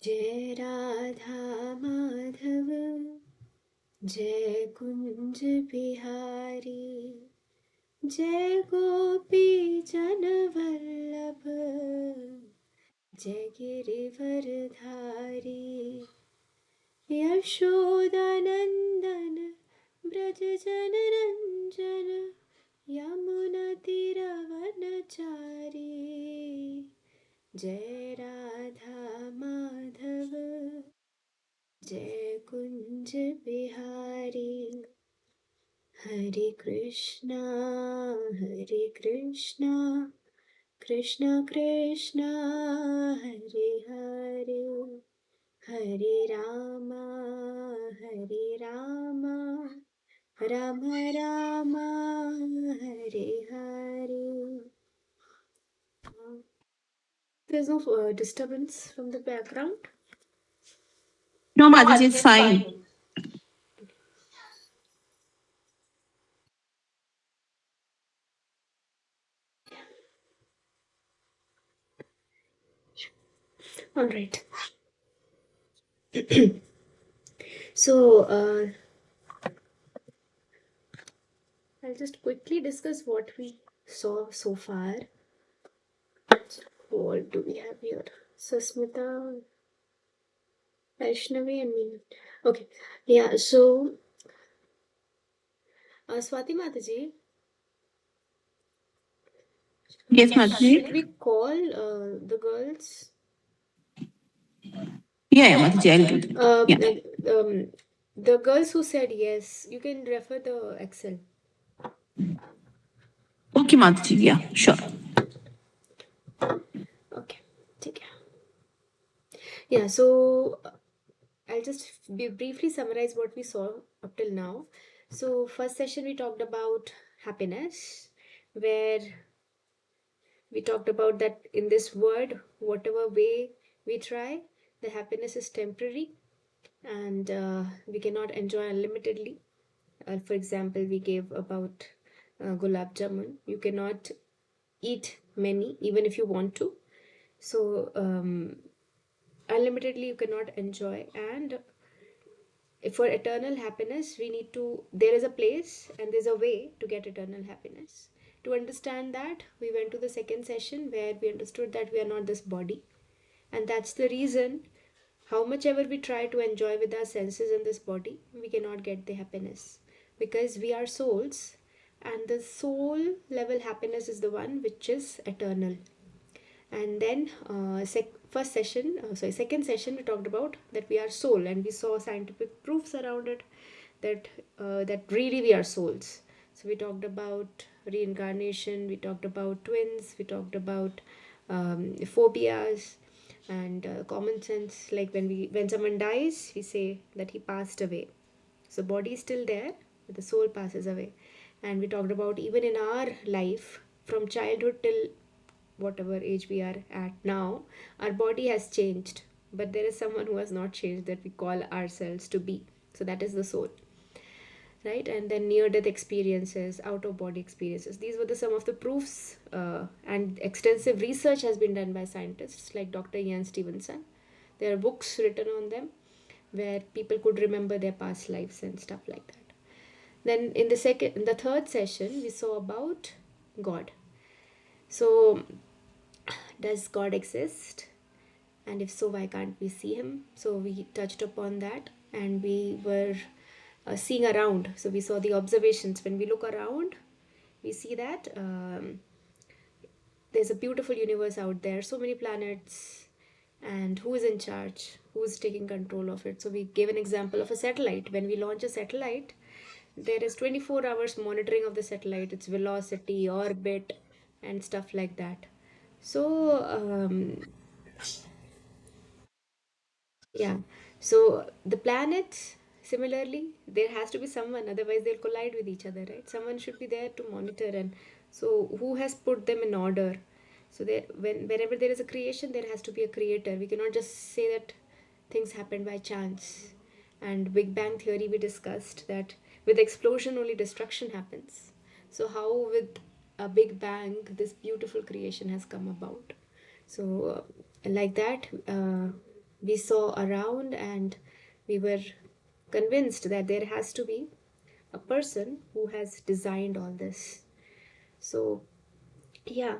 जय राधा माधव जय कुंज बिहारी जय गोपी जन वल्लभ जय गिरिवरधारी यशोदानंदन ब्रज जन रंजन यमुना तीरवनचारी जय राधा माधव जय कुंज बिहारी हरे Krishna Krishna Krishna Hare Hare Hare Ram Ram Ram Hare Hare. There's no disturbance from the background. No, Mataji, it's fine. All right. So I'll just quickly discuss what we saw so far. What do we have here? Sasmita, Vaishnavi, and me. Okay. Yeah. So Swati Mataji, Yes, should Mataji. we call the girls? Yeah, Mataji, I'll do that. Yeah. The girls who said yes, you can refer the Excel. Okay, Mataji. Yeah, sure. Okay. Take care. Yeah. So I'll just briefly summarize what we saw up till now. So first session we talked about happiness, where we talked about that in this world, whatever way we try, the happiness is temporary, and we cannot enjoy unlimitedly. For example, we gave about gulab jamun. You cannot eat many even if you want to. So unlimitedly you cannot enjoy, and for eternal happiness we need to, there is a place and there's a way to get eternal happiness. To understand that, we went to the second session where we understood that we are not this body, and that's the reason how much ever we try to enjoy with our senses in this body, we cannot get the happiness, because we are souls, and the soul level happiness is the one which is eternal. And then second session we talked about that we are soul, and we saw scientific proofs around it, that that really we are souls. So we talked about reincarnation, we talked about twins, we talked about phobias, and common sense, like when someone dies we say that he passed away, so body is still there but the soul passes away. And we talked about even in our life, from childhood till whatever age we are at now, our body has changed, but there is someone who has not changed, that we call ourselves to be. So that is the soul, right? And then near death experiences, out of body experiences, these were the some of the proofs, and extensive research has been done by scientists like Dr. Ian Stevenson. There are books written on them where people could remember their past lives and stuff like that. Then in the third session we saw about God. So does God exist, and if so, why can't we see him? So we touched upon that, and we were seeing around. So we saw the observations. When we look around, we see that there's a beautiful universe out there, so many planets, and who is in charge, who is taking control of it. So we gave an example of a satellite. When we launch a satellite, there is 24 hours monitoring of the satellite, its velocity, orbit, and stuff like that. So yeah. So the planets, similarly, there has to be someone, otherwise they'll collide with each other, right? Someone should be there to monitor, and so who has put them in order? So there, wherever there is a creation, there has to be a creator. We cannot just say that things happen by chance. And Big Bang theory, we discussed that with explosion only destruction happens. So how with a Big Bang this beautiful creation has come about? So like that. we saw around, and we were convinced that there has to be a person who has designed all this. So, yeah.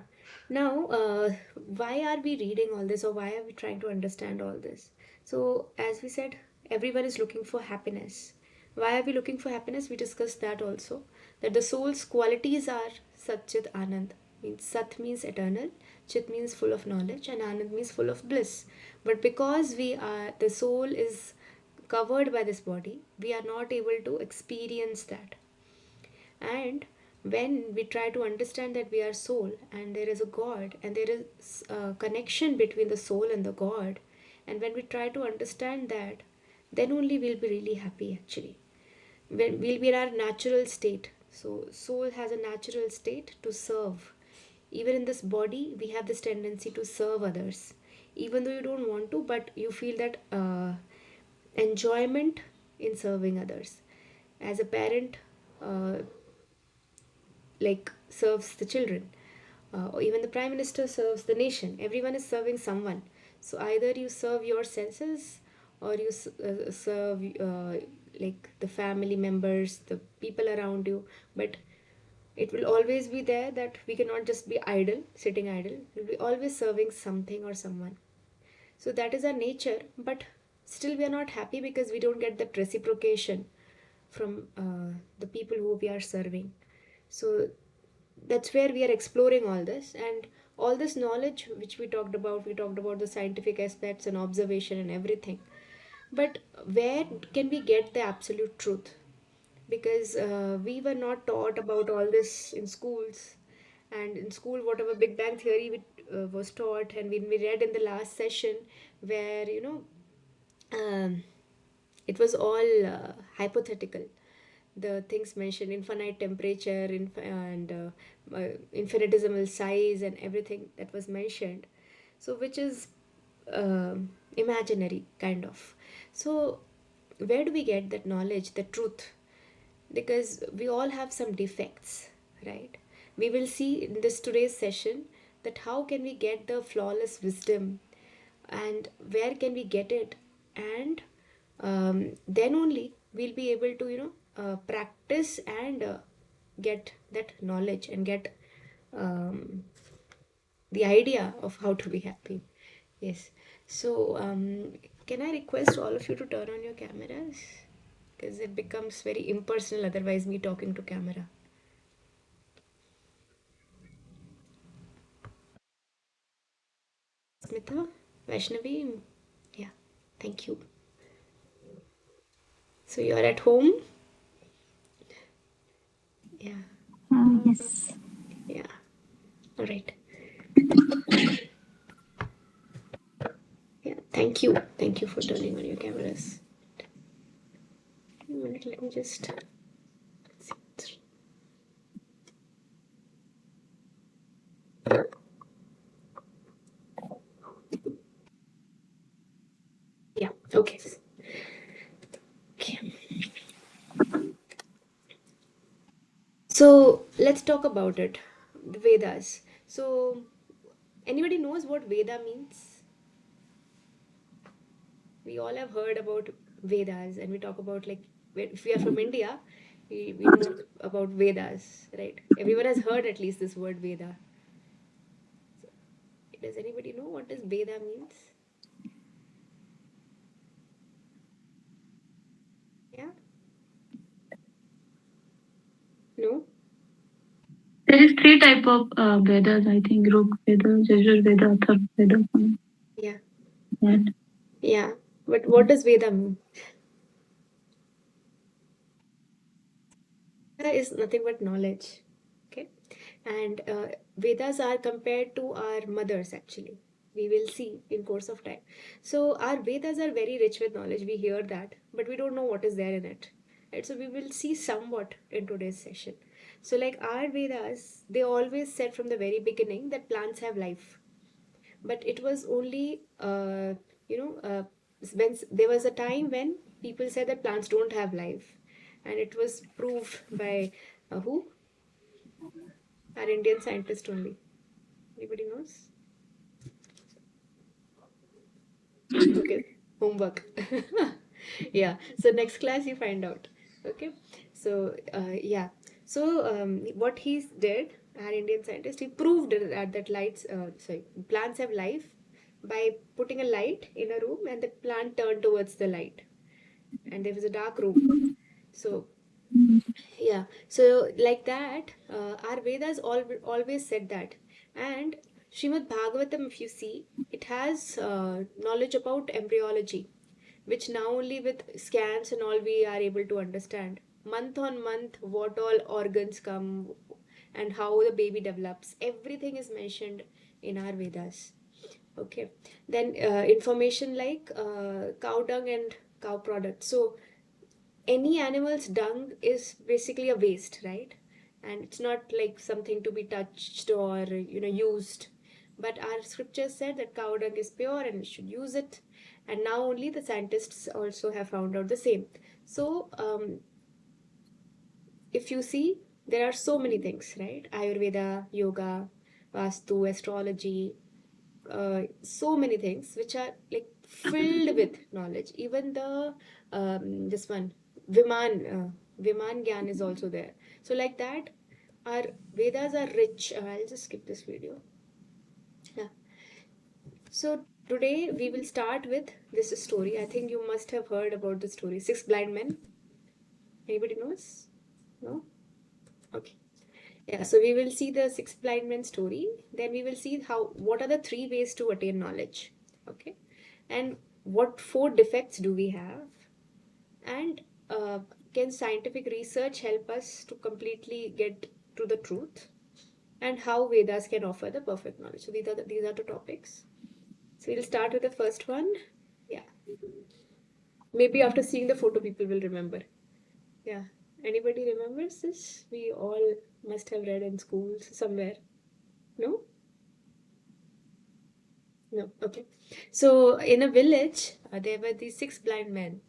Now, why are we reading all this, or why are we trying to understand all this? So, as we said, everyone is looking for happiness. Why are we looking for happiness? We discussed that also. That the soul's qualities are Sat Chit Anand. Means Sat means eternal, Chit means full of knowledge, and Anand means full of bliss. But because the soul is covered by this body, we are not able to experience that. And when we try to understand that we are soul and there is a God and there is a connection between the soul and the God, and when we try to understand that, then only we'll be really happy actually. When we'll be in our natural state. So, soul has a natural state to serve. Even in this body, we have this tendency to serve others. Even though you don't want to, but you feel that enjoyment in serving others. As a parent, uh, like serves the children, or even the prime minister serves the nation. Everyone is serving someone. So either you serve your senses, or you serve like the family members, the people around you. But it will always be there that we cannot just be idle, sitting idle. We'll be always serving something or someone. So that is our nature, but still we are not happy because we don't get that reciprocation from the people who we are serving. So that's where we are exploring all this, and all this knowledge which we talked about the scientific aspects and observation and everything. But where can we get the absolute truth? Because we were not taught about all this in schools. And in school, whatever big bang theory was taught, and when we read in the last session, where it was all hypothetical. The things mentioned, infinite temperature, and infinitesimal size, and everything that was mentioned, so which is imaginary kind of. So where do we get that knowledge, the truth? Because we all have some defects, right? We will see in this today's session that how can we get the flawless wisdom, and where can we get it, and then only we'll be able to practice and get that knowledge and get um, the idea of how to be happy. Yes. So can I request all of you to turn on your cameras, because it becomes very impersonal otherwise me talking to camera. Smita, Vaishnavi, yeah, thank you. So you're at home? Yeah, Yes. yeah. All right. Yeah, thank you. Thank you for turning on your cameras. A minute, let me just see. Yeah, okay. Okay. So let's talk about it. The Vedas. So anybody knows what Veda means? We all have heard about Vedas, and we talk about, like, if we are from India, we know about Vedas, right? Everyone has heard at least this word Veda. Does anybody know what does Veda means? Yeah? No? There is three type of Vedas, I think. Rig Veda, Yajur Veda, Atharva Veda. Something Yeah. like that. Yeah. But what does Veda mean? Veda is nothing but knowledge. Okay? And Vedas are compared to our mothers actually. We will see in course of time. So our Vedas are very rich with knowledge. We hear that, but we don't know what is there in it. Right? So we will see somewhat in today's session. So like our Vedas, they always said from the very beginning that plants have life. But it was only you know uh, there was a time when people said that plants don't have life, and it was proved by who? Our Indian scientist only. Anybody knows? Okay, homework. Yeah, so next class you find out. Okay, so yeah, so what he did, our Indian scientist, he proved that lights, sorry, plants have life by putting a light in a room and the plant turned towards the light, and there was a dark room. So yeah, so like that, our Vedas always said that. And Srimad Bhagavatam, if you see, it has knowledge about embryology, which now only with scans and all we are able to understand. Month on month, what all organs come and how the baby develops. Everything is mentioned in our Vedas. Okay. Then information like cow dung and cow products. So any animal's dung is basically a waste, right? And it's not like something to be touched or used. But our scriptures said that cow dung is pure and we should use it. And now only the scientists also have found out the same. So if you see, there are so many things, right? Ayurveda, yoga, Vastu, astrology, so many things which are like filled with knowledge. Even the this one Viman Gyan is also there. So like that, our Vedas are rich. I'll just skip this video. Yeah. So today we will start with this story. I think you must have heard about the story. Six blind men. Anybody knows? No? Okay. Yeah, so we will see the six blind men story. Then we will see how what are the three ways to attain knowledge. Okay. And what four defects do we have? And uh, can scientific research help us to completely get to the truth? And how Vedas can offer the perfect knowledge. So these are the topics. So we'll start with the first one. Yeah. Maybe after seeing the photo, people will remember. Yeah. Anybody remembers this? We all must have read in schools somewhere. No? No. Okay. So in a village, there were these six blind men,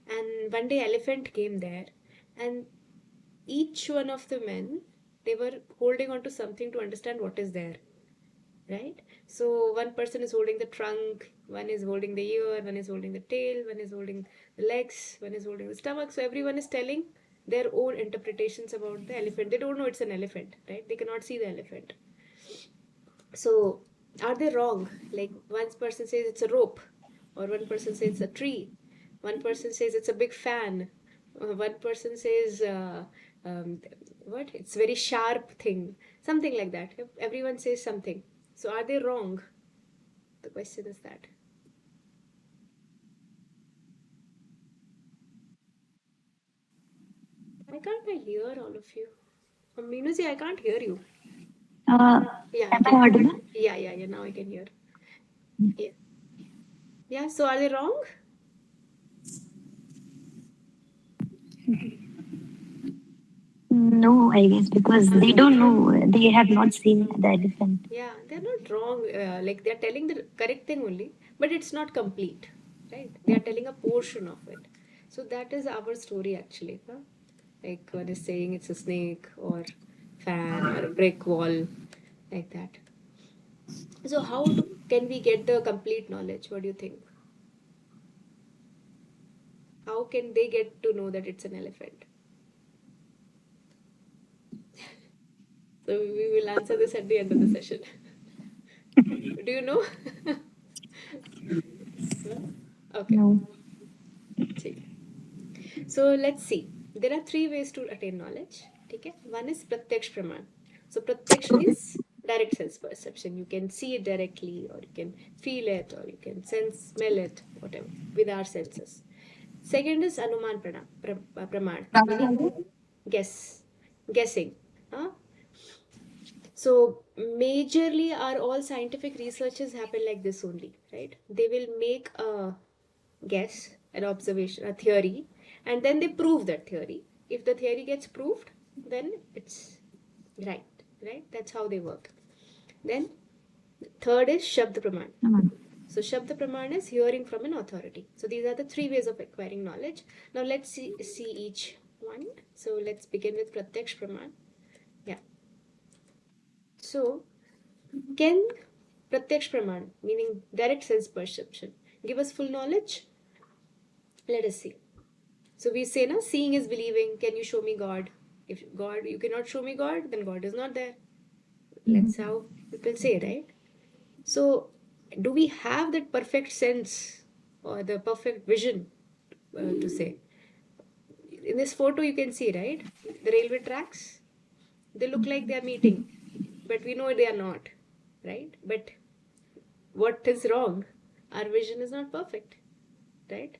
and one day elephant came there, and each one of the men, they were holding on to something to understand what is there, right? So one person is holding the trunk, one is holding the ear, one is holding the tail, one is holding the legs, one is holding the stomach. So everyone is telling their own interpretations about the elephant. They don't know it's an elephant, right? They cannot see the elephant. So are they wrong? Like one person says it's a rope, or one person says it's a tree, one person says it's a big fan, one person says um, what? It's very sharp thing, something like that. Everyone says something. So are they wrong? The question is that. Why can't I hear all of you? Minuji, I can't hear you. Uh, Yeah, I am I can. audible? Yeah. Now I can hear. Yeah. Yeah. So are they wrong? No, I guess because they don't know. They have not seen the elephant. Yeah, they're not wrong. Like they're telling the correct thing only, but it's not complete, right? They are telling a portion of it. So that is our story actually. Huh? Like one is saying it's a snake or fan or a brick wall, like that. So how can we get the complete knowledge? What do you think? How can they get to know that it's an elephant? So we will answer this at the end of the session. Do you know? No? Okay. No. ठीक है. So let's see. There are three ways to attain knowledge. Okay? One is pratyaksh praman. So pratyaksh means direct sense perception. You can see it directly, or you can feel it, or you can sense, smell it, whatever, with our senses. Second is anuman praman, meaning guessing. Huh? So majorly are all scientific researches happen like this only, right? They will make a guess, an observation, a theory, and then they prove that theory. If the theory gets proved, then it's right, right? That's how they work. Then third is Shabd Praman. So Shabd Praman is hearing from an authority. So these are the three ways of acquiring knowledge. Now let's see each one. So let's begin with Pratyaksh Praman. Yeah. So can Pratyaksh Praman, meaning direct sense perception, give us full knowledge? Let us see. So we say, now seeing is believing. Can you show me God? If God, you cannot show me God, then God is not there. That's how people say, right? So, do we have that perfect sense or the perfect vision to say? In this photo, you can see, right? The railway tracks, they look like they are meeting, but we know they are not, right? But what is wrong? Our vision is not perfect, right?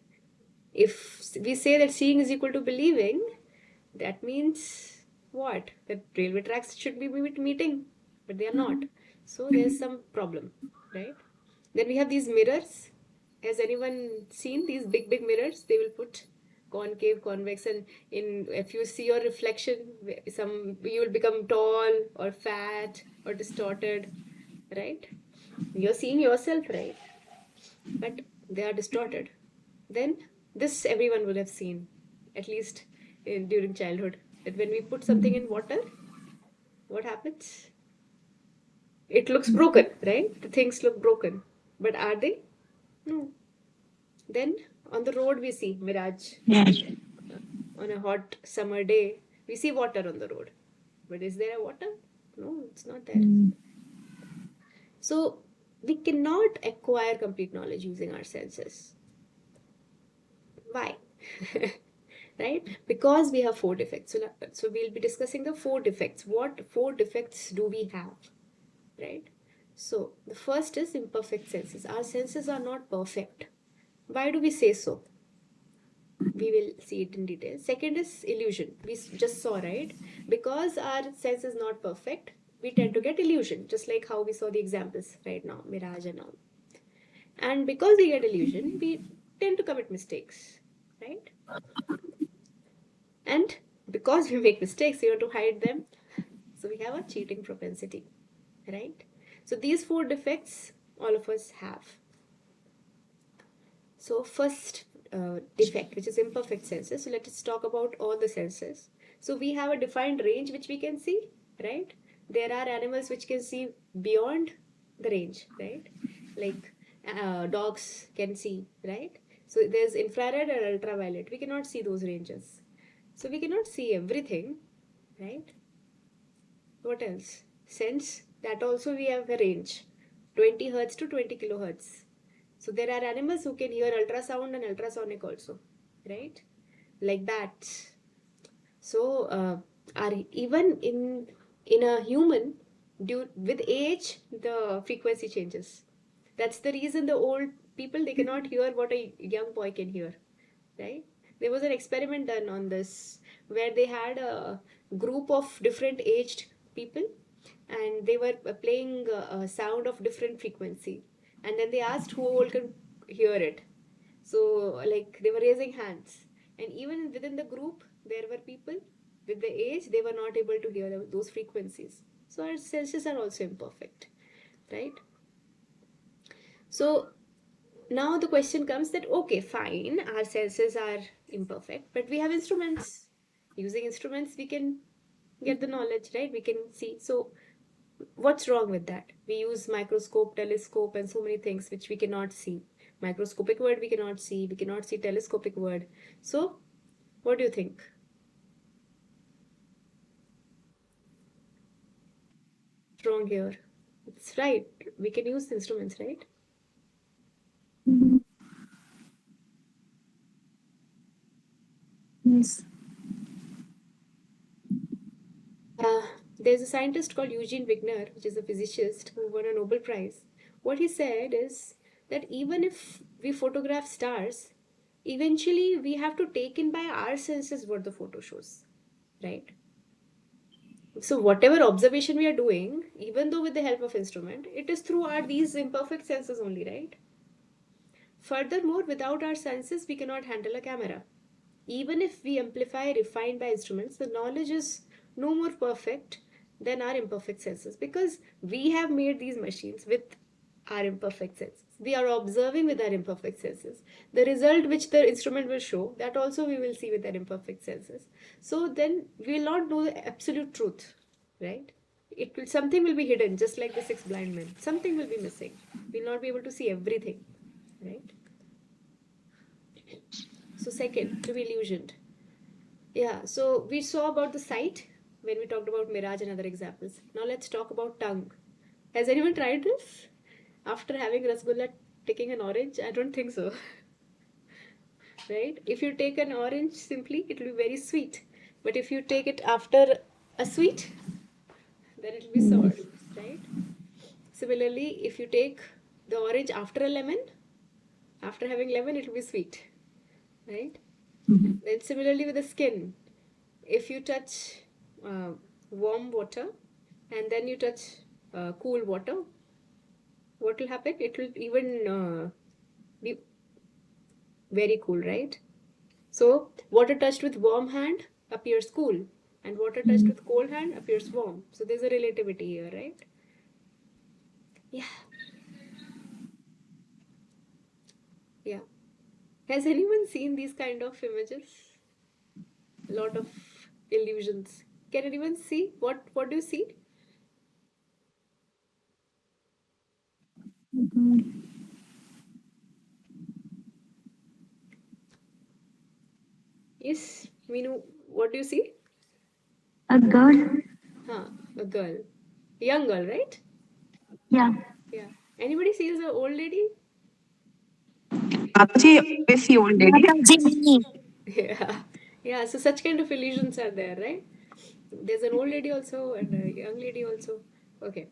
If we say that seeing is equal to believing, that means what? That railway tracks should be meeting, but they are not. So there's some problem, right? Then we have these mirrors. Has anyone seen these big, big mirrors? They will put concave, convex, and in if you see your reflection, some you will become tall or fat or distorted, right? You're seeing yourself, right? But they are distorted. Then this everyone would have seen, at least during childhood, that when we put something in water, what happens? It looks broken, right? The things look broken. But are they? No. Then on the road we see mirage. Yes. On a hot summer day, we see water on the road. But is there a water? No, it's not there. So we cannot acquire complete knowledge using our senses. Why? Right? Because we have four defects. So we'll be discussing the four defects. What four defects do we have? Right? So the first is imperfect senses. Our senses are not perfect. Why do we say so? We will see it in detail. Second is illusion. We just saw, right? Because our sense is not perfect, we tend to get illusion, just like how we saw the examples right now, mirage and all. And because we get illusion, we tend to commit mistakes, right? And because we make mistakes, we want to hide them. So we have a cheating propensity, right? So these four defects all of us have. So first defect, which is imperfect senses. So let us talk about all the senses. So we have a defined range which we can see, right? There are animals which can see beyond the range, right? Like dogs can see, right? So there's infrared and ultraviolet. We cannot see those ranges. So we cannot see everything, right? What else? Sense, that also we have a range, 20 hertz to 20 kilohertz. So there are animals who can hear ultrasound and ultrasonic also, right? Like bats. So are even in a human, due with age, the frequency changes. That's the reason the old people, they cannot hear what a young boy can hear, right? There was an experiment done on this where they had a group of different aged people, and they were playing a sound of different frequency, and then they asked who all could hear it. So like they were raising hands, and even within the group there were people with the age, they were not able to hear those frequencies. So our senses are also imperfect, right? So now the question comes that okay, fine, our senses are imperfect, but we have instruments. Using instruments we can get the knowledge, right? We can see. So what's wrong with that? We use microscope, telescope, and so many things which we cannot see. Microscopic word we cannot see, we cannot see telescopic word. So what do you think? What's wrong here? It's right, we can use the instruments, right? Yes. Uh, there's a scientist called Eugene Wigner, which is a physicist who won a Nobel Prize. What he said is that even if we photograph stars, eventually we have to take in by our senses what the photo shows, right? So whatever observation we are doing, even though with the help of instrument, it is through our these imperfect senses only, right? Furthermore, without our senses, we cannot handle a camera. Even if we amplify, refine by instruments, the knowledge is no more perfect than our imperfect senses, because we have made these machines with our imperfect senses. We are observing with our imperfect senses. The result which the instrument will show, that also we will see with our imperfect senses. So then we will not know the absolute truth, right? It will, something will be hidden, just like the six blind men. Something will be missing. We'll not be able to see everything, right? So second, to be illusioned. Yeah, so we saw about the sight when we talked about mirage and other examples. Now let's talk about tongue. Has anyone tried this? After having rasgulla, taking an orange? I don't think so. Right? If you take an orange simply, it will be very sweet. But if you take it after a sweet, then it will be sour, right? Similarly, if you take the orange after a lemon, after having lemon, it will be sweet, right? Then similarly with the skin, if you touch uh, warm water and then you touch cool water, what will happen? It will even be very cool, right? So water touched with warm hand appears cool, and water touched with cold hand appears warm. So there's a relativity here, right? Yeah, yeah. Has anyone seen these kind of images? A lot of illusions. Can anyone see? What do you see? Yes, Meenu, what do you see? A girl? Huh, a girl. Young girl, right? Yeah. Yeah. Anybody sees an old lady? Mataji, always see old lady. Mataji. Yeah. Yeah, so such kind of illusions are there, right? There's an old lady also and a young lady also. Okay.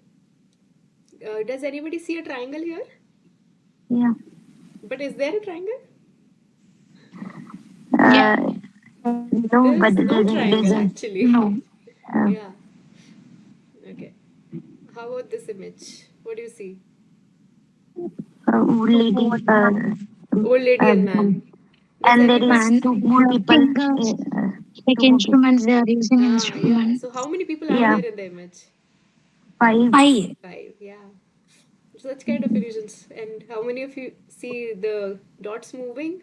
Does anybody see a triangle here? Yeah. But is there a triangle? Yeah. No, There but is no there triangle isn't. actually. No. Uh, Yeah. Okay. How about this image? What do you see? old lady. Old lady and man. Does And there anybody? is two more people. Like Two more people. instruments, they are using Yeah. instrument. So how many people are Yeah. there in the image? Five. Five. Five. Yeah. Such kind of illusions. And how many of you see the dots moving?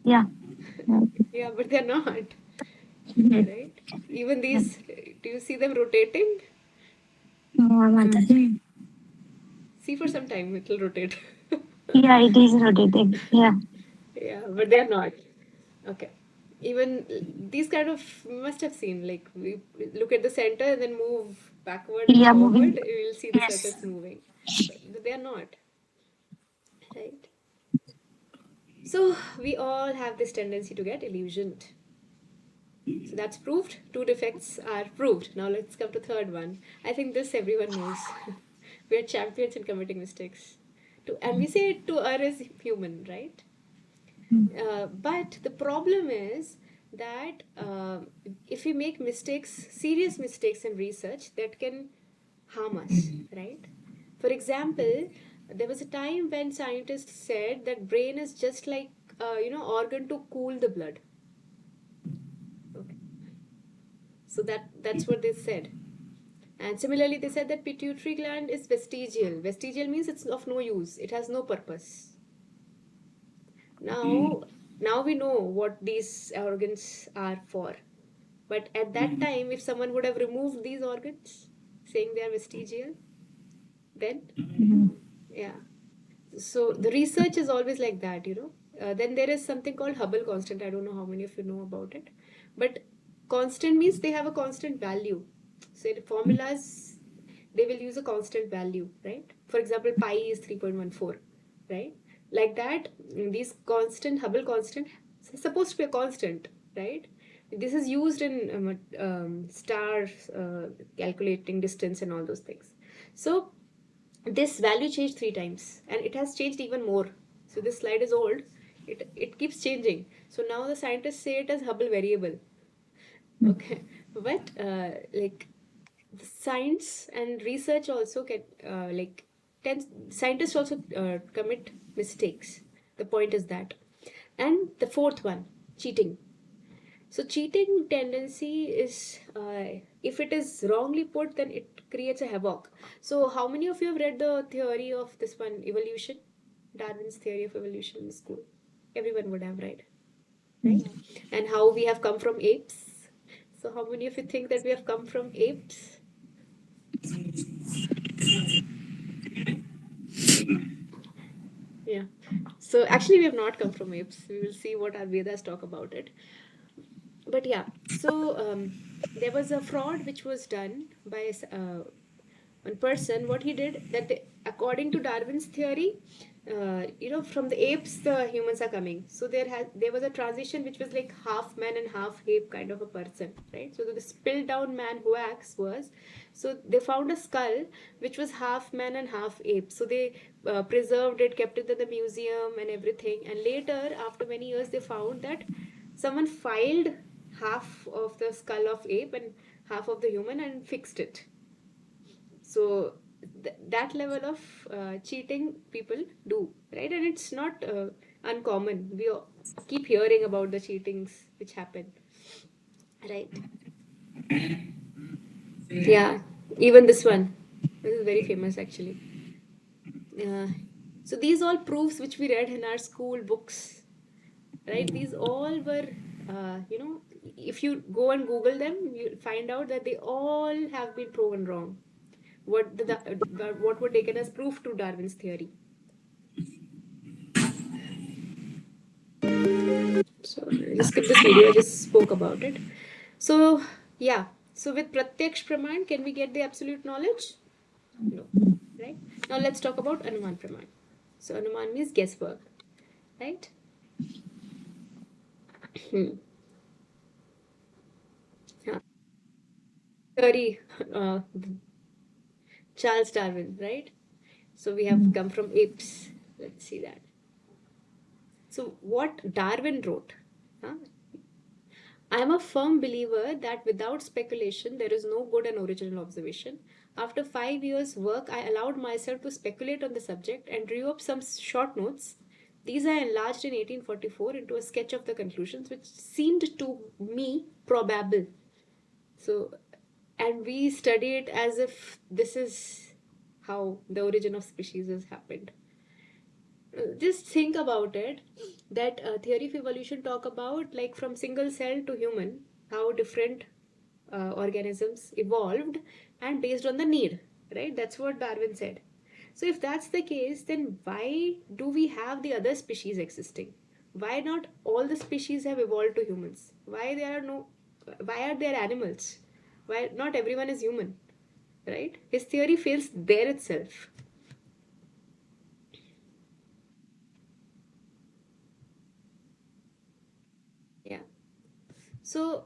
Yeah. Yeah, but they're not, right? Even these, do you see them rotating? Yeah, Mataji. See, for some time it will rotate. Yeah, it is rotating. Yeah. Yeah, but they're not. Okay. Even these kind of must have seen, like we look at the center and then move backward and Yeah, forward, moving. we will see the Yes. circles moving. But they are not, right? So we all have this tendency to get illusioned. So that's proved. Two defects are proved. Now let's come to third one. I think this everyone knows. We are champions in committing mistakes. And we say to err is human, right? But the problem is that if we make mistakes, serious mistakes in research, that can harm us, right? For example, there was a time when scientists said that brain is just like organ to cool the blood. Okay, so that's what they said. And similarly, they said that pituitary gland is vestigial. Vestigial means it's of no use. It has no purpose. Now, now we know what these organs are for. But at that time, if someone would have removed these organs, saying they are vestigial, then yeah. So the research is always like that. Then there is something called Hubble constant. I don't know how many of you know about it, but constant means they have a constant value. So in formulas, they will use a constant value, right? For example, pi is 3.14, right? Like that, these constant Hubble constant is supposed to be a constant, right? This is used in stars calculating distance and all those things. So this value changed three times and it has changed even more. So this slide is old. It keeps changing. So now the scientists say it as Hubble variable. Okay, but like science and research also can scientists also commit mistakes. The point is that. And the fourth one, cheating. So cheating tendency is, if it is wrongly put, then it creates a havoc. So how many of you have read the theory of this one, evolution, Darwin's theory of evolution in school? Everyone would have read, right? And how we have come from apes. So how many of you think that we have come from apes? Yeah. So actually, we have not come from apes. We will see what our Vedas talk about it. But yeah, so there was a fraud which was done by one person. What he did, that according to Darwin's theory, from the apes the humans are coming. So there was a transition which was like half man and half ape kind of a person, right? So the spilled down man who acts was, so they found a skull which was half man and half ape. So they preserved it, kept it in the museum and everything. And later, after many years, they found that someone filed half of the skull of ape and half of the human and fixed it. So that level of cheating people do, right? And it's not uncommon. Keep hearing about the cheatings which happen, right? Yeah, even this one, this is very famous actually. uh, so these all proofs which we read in our school books, right? These all were, if you go and Google them, you'll find out that they all have been proven wrong. What were taken as proof to Darwin's theory. So just skip this video. I just spoke about it. So yeah. So with Pratyaksh Praman, can we get the absolute knowledge? No. Right? Now let's talk about Anuman Praman. So Anuman means guesswork, right? Hmm. Yeah. Theory, Charles Darwin, right? So we have come from apes. Let's see that. So what Darwin wrote. Huh? I am a firm believer that without speculation, there is no good and original observation. After 5 years' work, I allowed myself to speculate on the subject and drew up some short notes. These I enlarged in 1844 into a sketch of the conclusions, which seemed to me probable. So, and we study it as if this is how the origin of species has happened. Just think about it, that theory of evolution talk about like from single cell to human, how different organisms evolved and based on the need, right? That's what Darwin said. So if that's the case, then why do we have the other species existing? Why not all the species have evolved to humans? Why are there animals? Why not everyone is human, right? His theory fails there itself. Yeah. So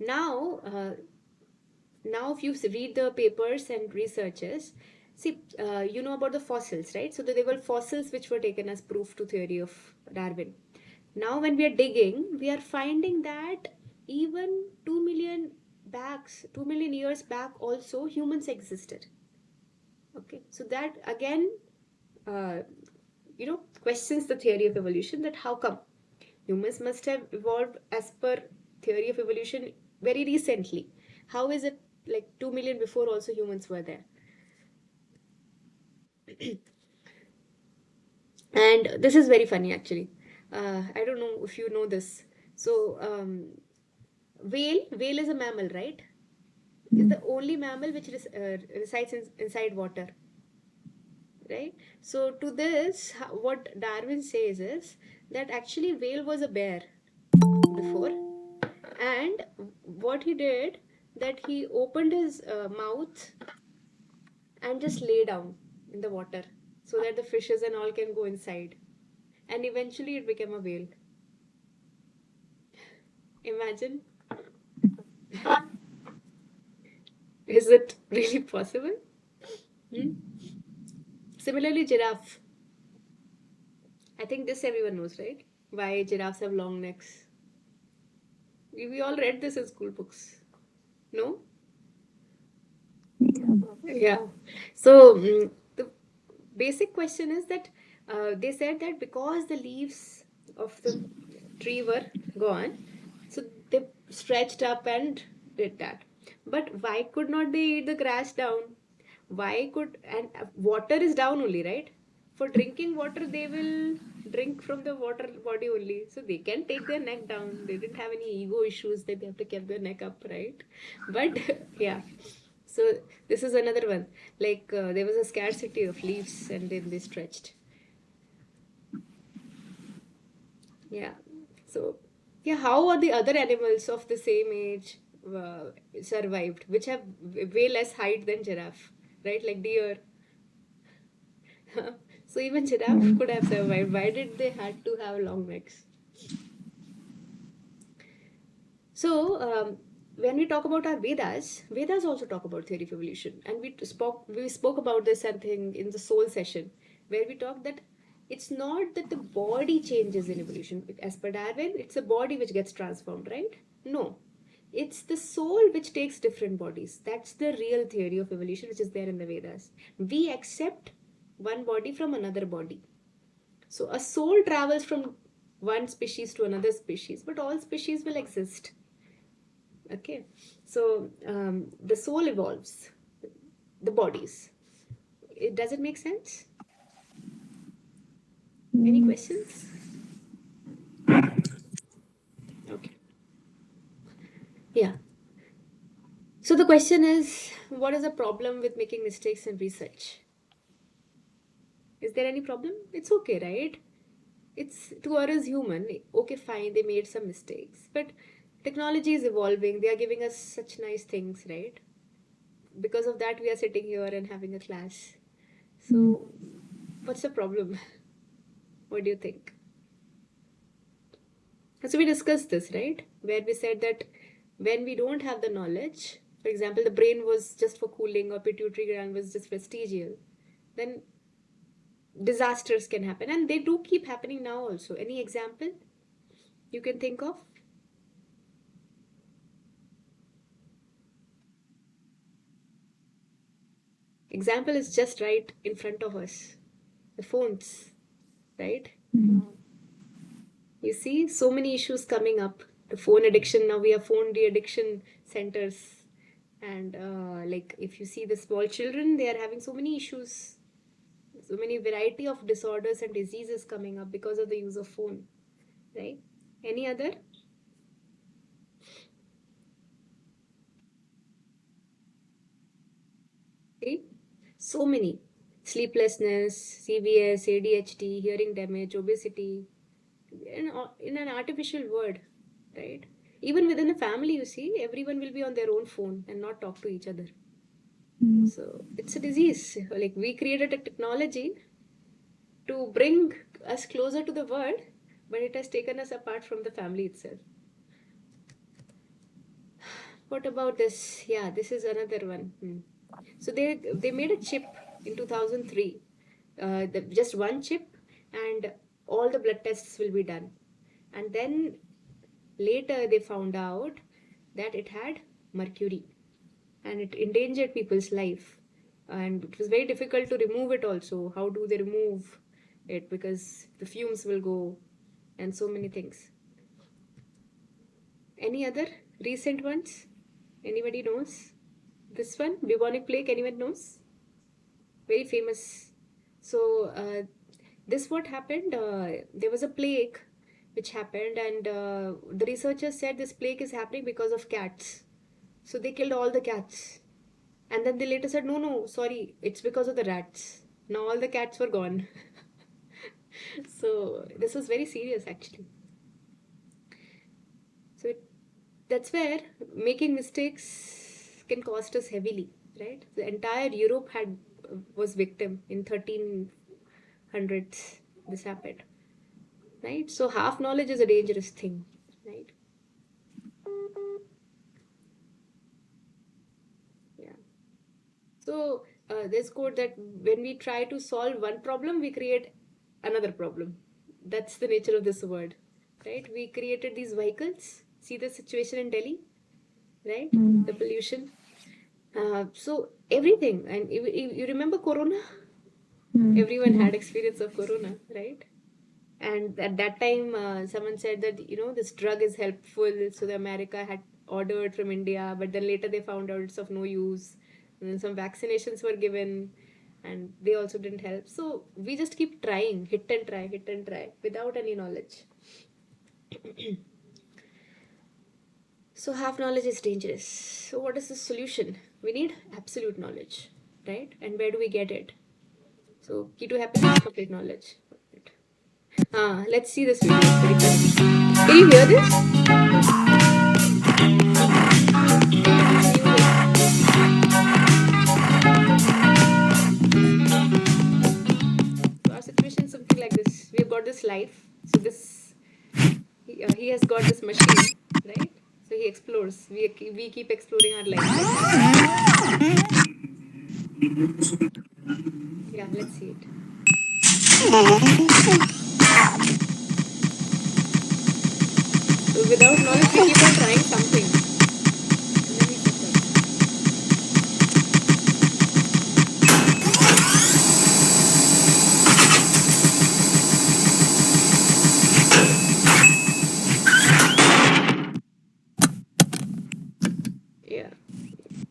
now, now if you read the papers and researches, see, you know about the fossils, right? So there were fossils which were taken as proof to theory of Darwin. Now when we are digging, we are finding that even 2 million years back also humans existed. Okay, so that again, uh, questions the theory of evolution, that how come humans must have evolved as per theory of evolution very recently. How is it like 2 million before also humans were there? And this is very funny actually. I don't know if you know this. So whale is a mammal, right? Is the only mammal which resides inside water, right? So to this, what Darwin says is that actually whale was a bear before, and what he did, that he opened his mouth and just lay down in the water so that the fishes and all can go inside, and eventually it became a whale. Imagine. Is it really possible? Hmm? Similarly, giraffe. I think this everyone knows, right? Why giraffes have long necks. We all read this in school books. No? Yeah. So the basic question is that they said that because the leaves of the tree were gone, so they stretched up and did that. But why could not they eat the grass down? Why could, and water is down only, right? For drinking water, they will drink from the water body only. So they can take their neck down. They didn't have any ego issues that they have to keep their neck up, right? But yeah. So this is another one. Like there was a scarcity of leaves and then they stretched. Yeah. So, yeah, how are the other animals of the same age survived, which have way less height than giraffe, right? Like deer. So even giraffe could Mm. have survived. Why did they had to have long necks? So, when we talk about our Vedas, Vedas also talk about theory of evolution, and we spoke about this I think in the soul session, where we talked that it's not that the body changes in evolution. As per Darwin, it's the body which gets transformed, right? No, it's the soul which takes different bodies. That's the real theory of evolution, which is there in the Vedas. We accept one body from another body. So a soul travels from one species to another species, but all species will exist. Okay, so the soul evolves, the bodies. It does it make sense? Any Mm. questions? Okay, yeah. So the question is, what is the problem with making mistakes in research? Is there any problem? It's okay, right? It's to us as human. Okay, fine, they made some mistakes, but technology is evolving. They are giving us such nice things, right? Because of that, we are sitting here and having a class. Mm. So, what's the problem? What do you think? So we discussed this, right? Where we said that when we don't have the knowledge, for example, the brain was just for cooling or pituitary gland was just vestigial, then disasters can happen. And they do keep happening now also. Any example you can think of? Example is just right in front of us. The phones, right? Mm. You see, so many issues coming up. The phone addiction, now we have phone de-addiction centers. And like if you see the small children, they are having so many issues, so many variety of disorders and diseases coming up because of the use of phone, right? Any other? See? So many. Sleeplessness, CVS, ADHD, hearing damage, obesity, in an artificial word, right? Even within a family, you see, everyone will be on their own phone and not talk to each other. Mm. So it's a disease. Like we created a technology to bring us closer to the world, but it has taken us apart from the family itself. What about this? Yeah, this is another one. So they made a chip in 2003, just one chip, and all the blood tests will be done. And then later they found out that it had mercury, and it endangered people's life. And it was very difficult to remove it also. How do they remove it? Because the fumes will go, and so many things. Any other recent ones? Anybody knows? This one, bubonic plague, anyone knows? Very famous. So, this what happened? There was a plague which happened, and the researchers said this plague is happening because of cats. So they killed all the cats. And then they later said, no, no, sorry, it's because of the rats. Now all the cats were gone. So this was very serious actually. So that's where making mistakes can cost us heavily, right? The entire Europe had was victim in 1300s. This happened, right? So half knowledge is a dangerous thing, right? Yeah. So there's quote that when we try to solve one problem, we create another problem. That's the nature of this word, right? We created these vehicles. See the situation in Delhi, right? Mm. The pollution. So everything, and you remember Corona? Mm. Everyone Yeah. had experience of Corona, right? And at that time, someone said that this drug is helpful, so the America had ordered from India, but then later they found out it's of no use. And then some vaccinations were given, and they also didn't help. So we just keep trying, hit and try, without any knowledge. So half knowledge is dangerous. So what is the solution? We need absolute knowledge, right? And where do we get it? So key to happiness, complete knowledge. Let's see this video. It's very funny. Can you hear this? This music. So our situation is something like this. We have got this life. So this he has got this machine, right? So he explores. We keep exploring our life like that. Yeah, let's see it. So without knowledge, we keep on trying something, and then we suffer. Yeah.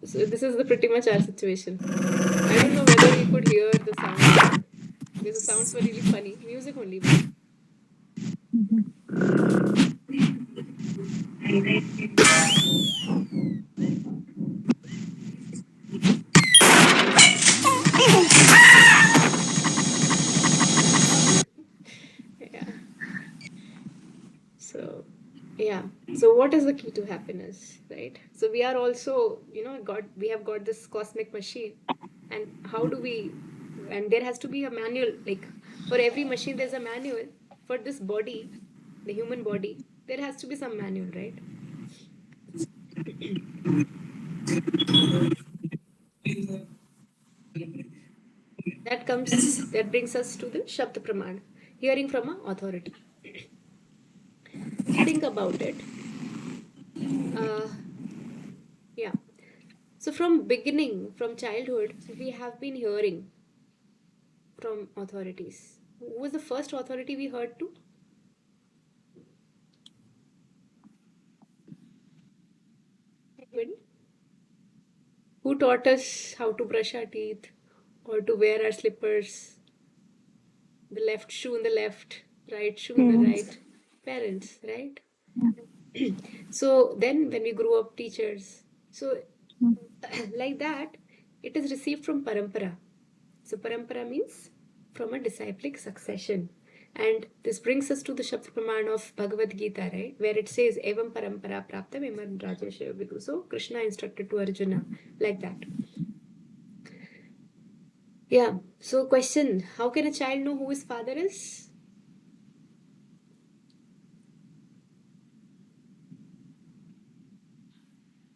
So this is the pretty much our situation. I don't know whether we could hear the sounds because the sounds were really funny. Music only, but yeah. So yeah. So what is the key to happiness, right? So we are also, we have got this cosmic machine, and how do we? And there has to be a manual. Like for every machine, there's a manual. For this body, the human body, there has to be some manual, right? That brings us to the Shabda Praman, hearing from an authority. Think about it. Uh, yeah. So from beginning, from childhood, we have been hearing from authorities. Who was the first authority we heard to? Anybody? Who taught us how to brush our teeth or to wear our slippers? The left shoe in the left, right shoe in the Parents. right. Parents, right? Yeah. So then when we grew up, teachers. So Mm. like that, it is received from parampara. So parampara means from a disciplic succession. And this brings us to the Shabd Praman of Bhagavad Gita, right? Where it says, Evam parampara prapta viman rajesha vidu. So Krishna instructed to Arjuna like that. Yeah. So question, how can a child know who his father is?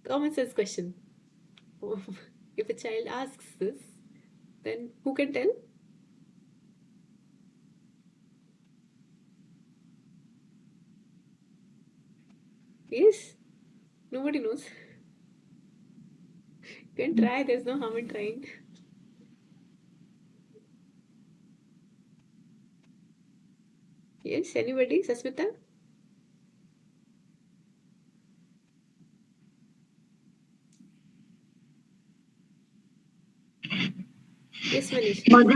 Common sense question. If a child asks this, then who can tell? Yes? Nobody knows. You can try, there's no harm in trying. Yes, anybody? Sasmita? Yes, Manish. Mother.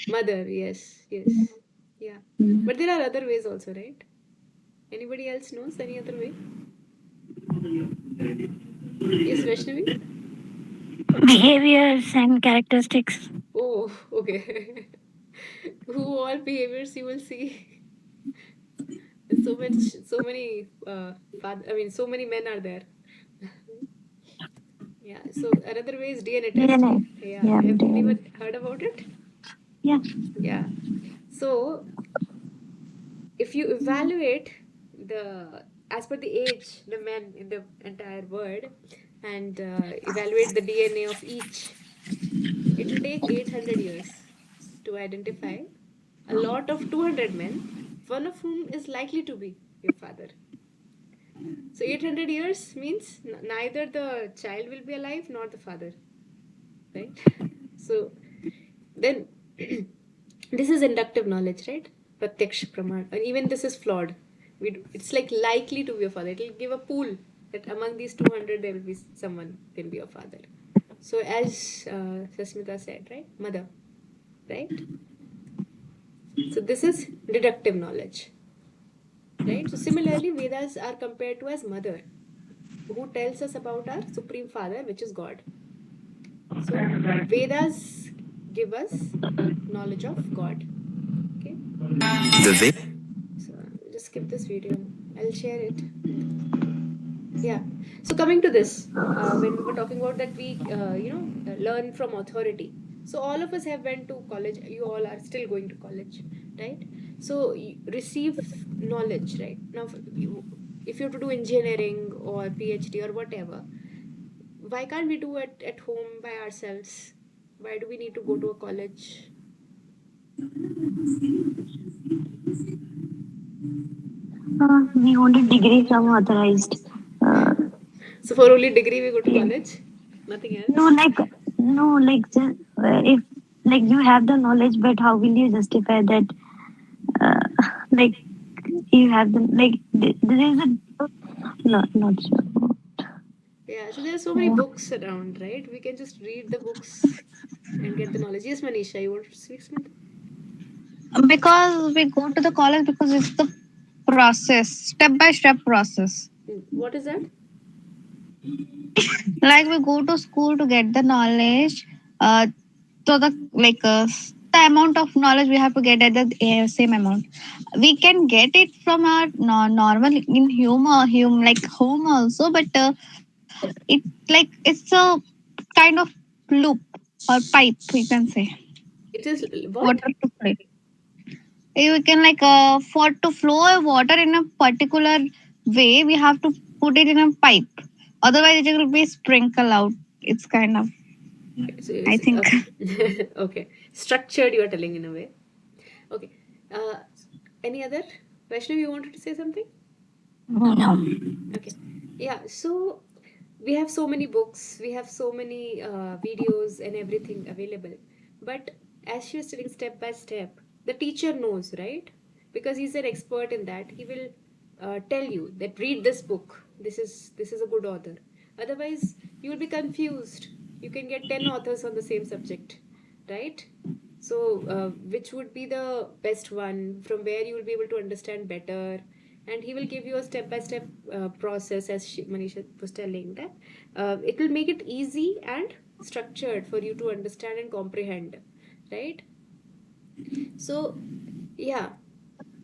Mother, yes, yes. Yeah. Mm. But there are other ways also, right? Anybody else knows any other way? Yes, Vaishnavi? Behaviors and characteristics. Oh, okay. Who all behaviors you will see? So many, so many men are there. Yeah, so another way is DNA test. DNA. Yeah, Yeah, have DNA. anyone heard about it? Yeah. Yeah. So if you evaluate the as per the age the men in the entire world and evaluate the DNA of each, it will take 800 years to identify a lot of 200 men, one of whom is likely to be your father. So 800 years means neither the child will be alive nor the father, right? So then this is inductive knowledge, right? Pratyaksh praman, and even this is flawed. It's like likely to be a father. It will give a pool that among these 200 there will be someone can be a father. So as Sasmita said, right, mother, right? So this is deductive knowledge, right? So similarly, Vedas are compared to as mother, who tells us about our supreme father, which is God. So Vedas give us knowledge of God. Okay. The way So just skip this video. I'll share it. Yeah. So coming to this, when we were talking about that we, learn from authority. So all of us have went to college. You all are still going to college, right? So you receive knowledge, right? Now, if you have to do engineering or PhD or whatever, why can't we do it at home by ourselves? Why do we need to go to a college? We only degree from authorized. Uh, So for only degree we go to yeah. college, nothing No, else. like no, like if like you have the knowledge, but how will you justify that? Like you have the like there is a not sure. Yeah, so there are so many Yeah. books around, right? We can just read the books and get the knowledge. Yes, Manisha, you want to speak something? Because we go to the college because it's the process, step by step process. What is that? Like we go to school to get the knowledge. So the amount of knowledge we have to get at the same amount. We can get it from our normal in like home also, but it like it's a kind of loop or pipe, we can say. It is what? Water to play. You can like for to flow a water in a particular way, we have to put it in a pipe. Otherwise, it will be sprinkle out. It's kind of, I think. Okay. Okay. Structured, you are telling in a way. Okay. Uh, any other? Vaishnav, you wanted to say something? No. Okay. Yeah. So we have so many books, we have so many videos and everything available. But as she was telling step by step, the teacher knows, right? Because he's an expert in that. He will tell you that read this book. This is a good author. Otherwise, you will be confused. You can get 10 authors on the same subject, right? So, which would be the best one from where you will be able to understand better? And he will give you a step by step process, as Manisha was telling that it will make it easy and structured for you to understand and comprehend, right? So, yeah.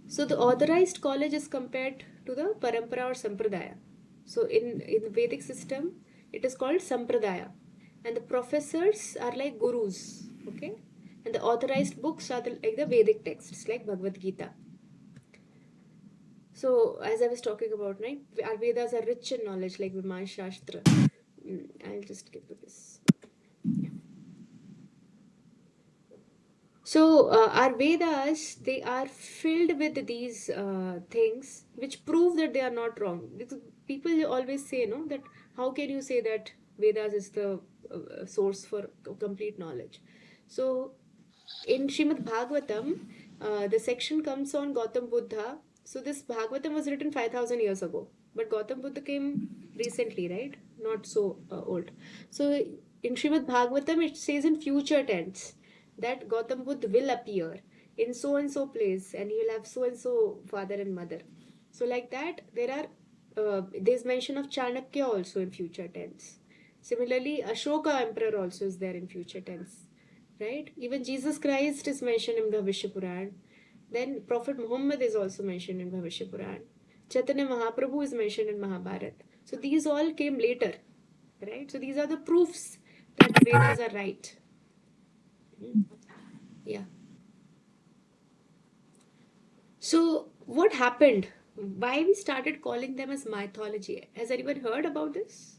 So the authorized college is compared to the parampara or sampradaya. So in the Vedic system, it is called sampradaya, and the professors are like gurus. Okay, and the authorized books are like the Vedic texts, like Bhagavad Gita. So as I was talking about, right, our Vedas are rich in knowledge, like Viman Shastra. I'll just get to this. Yeah. So our Vedas, they are filled with these things which prove that they are not wrong. Because people always say, no, that how can you say that Vedas is the source for complete knowledge? So in Srimad Bhagavatam, the section comes on Gautam Buddha. So this Bhagavatam was written 5,000 years ago, but Gautam Buddha came recently, right? Not so old. So in Srimad Bhagavatam, it says in future tense that Gautam Buddha will appear in so and so place, and he will have so and so father and mother. So like that, there's mention of Chanakya also in future tense. Similarly, Ashoka emperor also is there in future tense, right? Even Jesus Christ is mentioned in Bhavishya Puran. Then Prophet Muhammad is also mentioned in Bhavishya Puran. Chaitanya Mahaprabhu is mentioned in Mahabharat. So these all came later, right? So these are the proofs that the Vedas are right. Yeah. So what happened? Why we started calling them as mythology? Has anyone heard about this?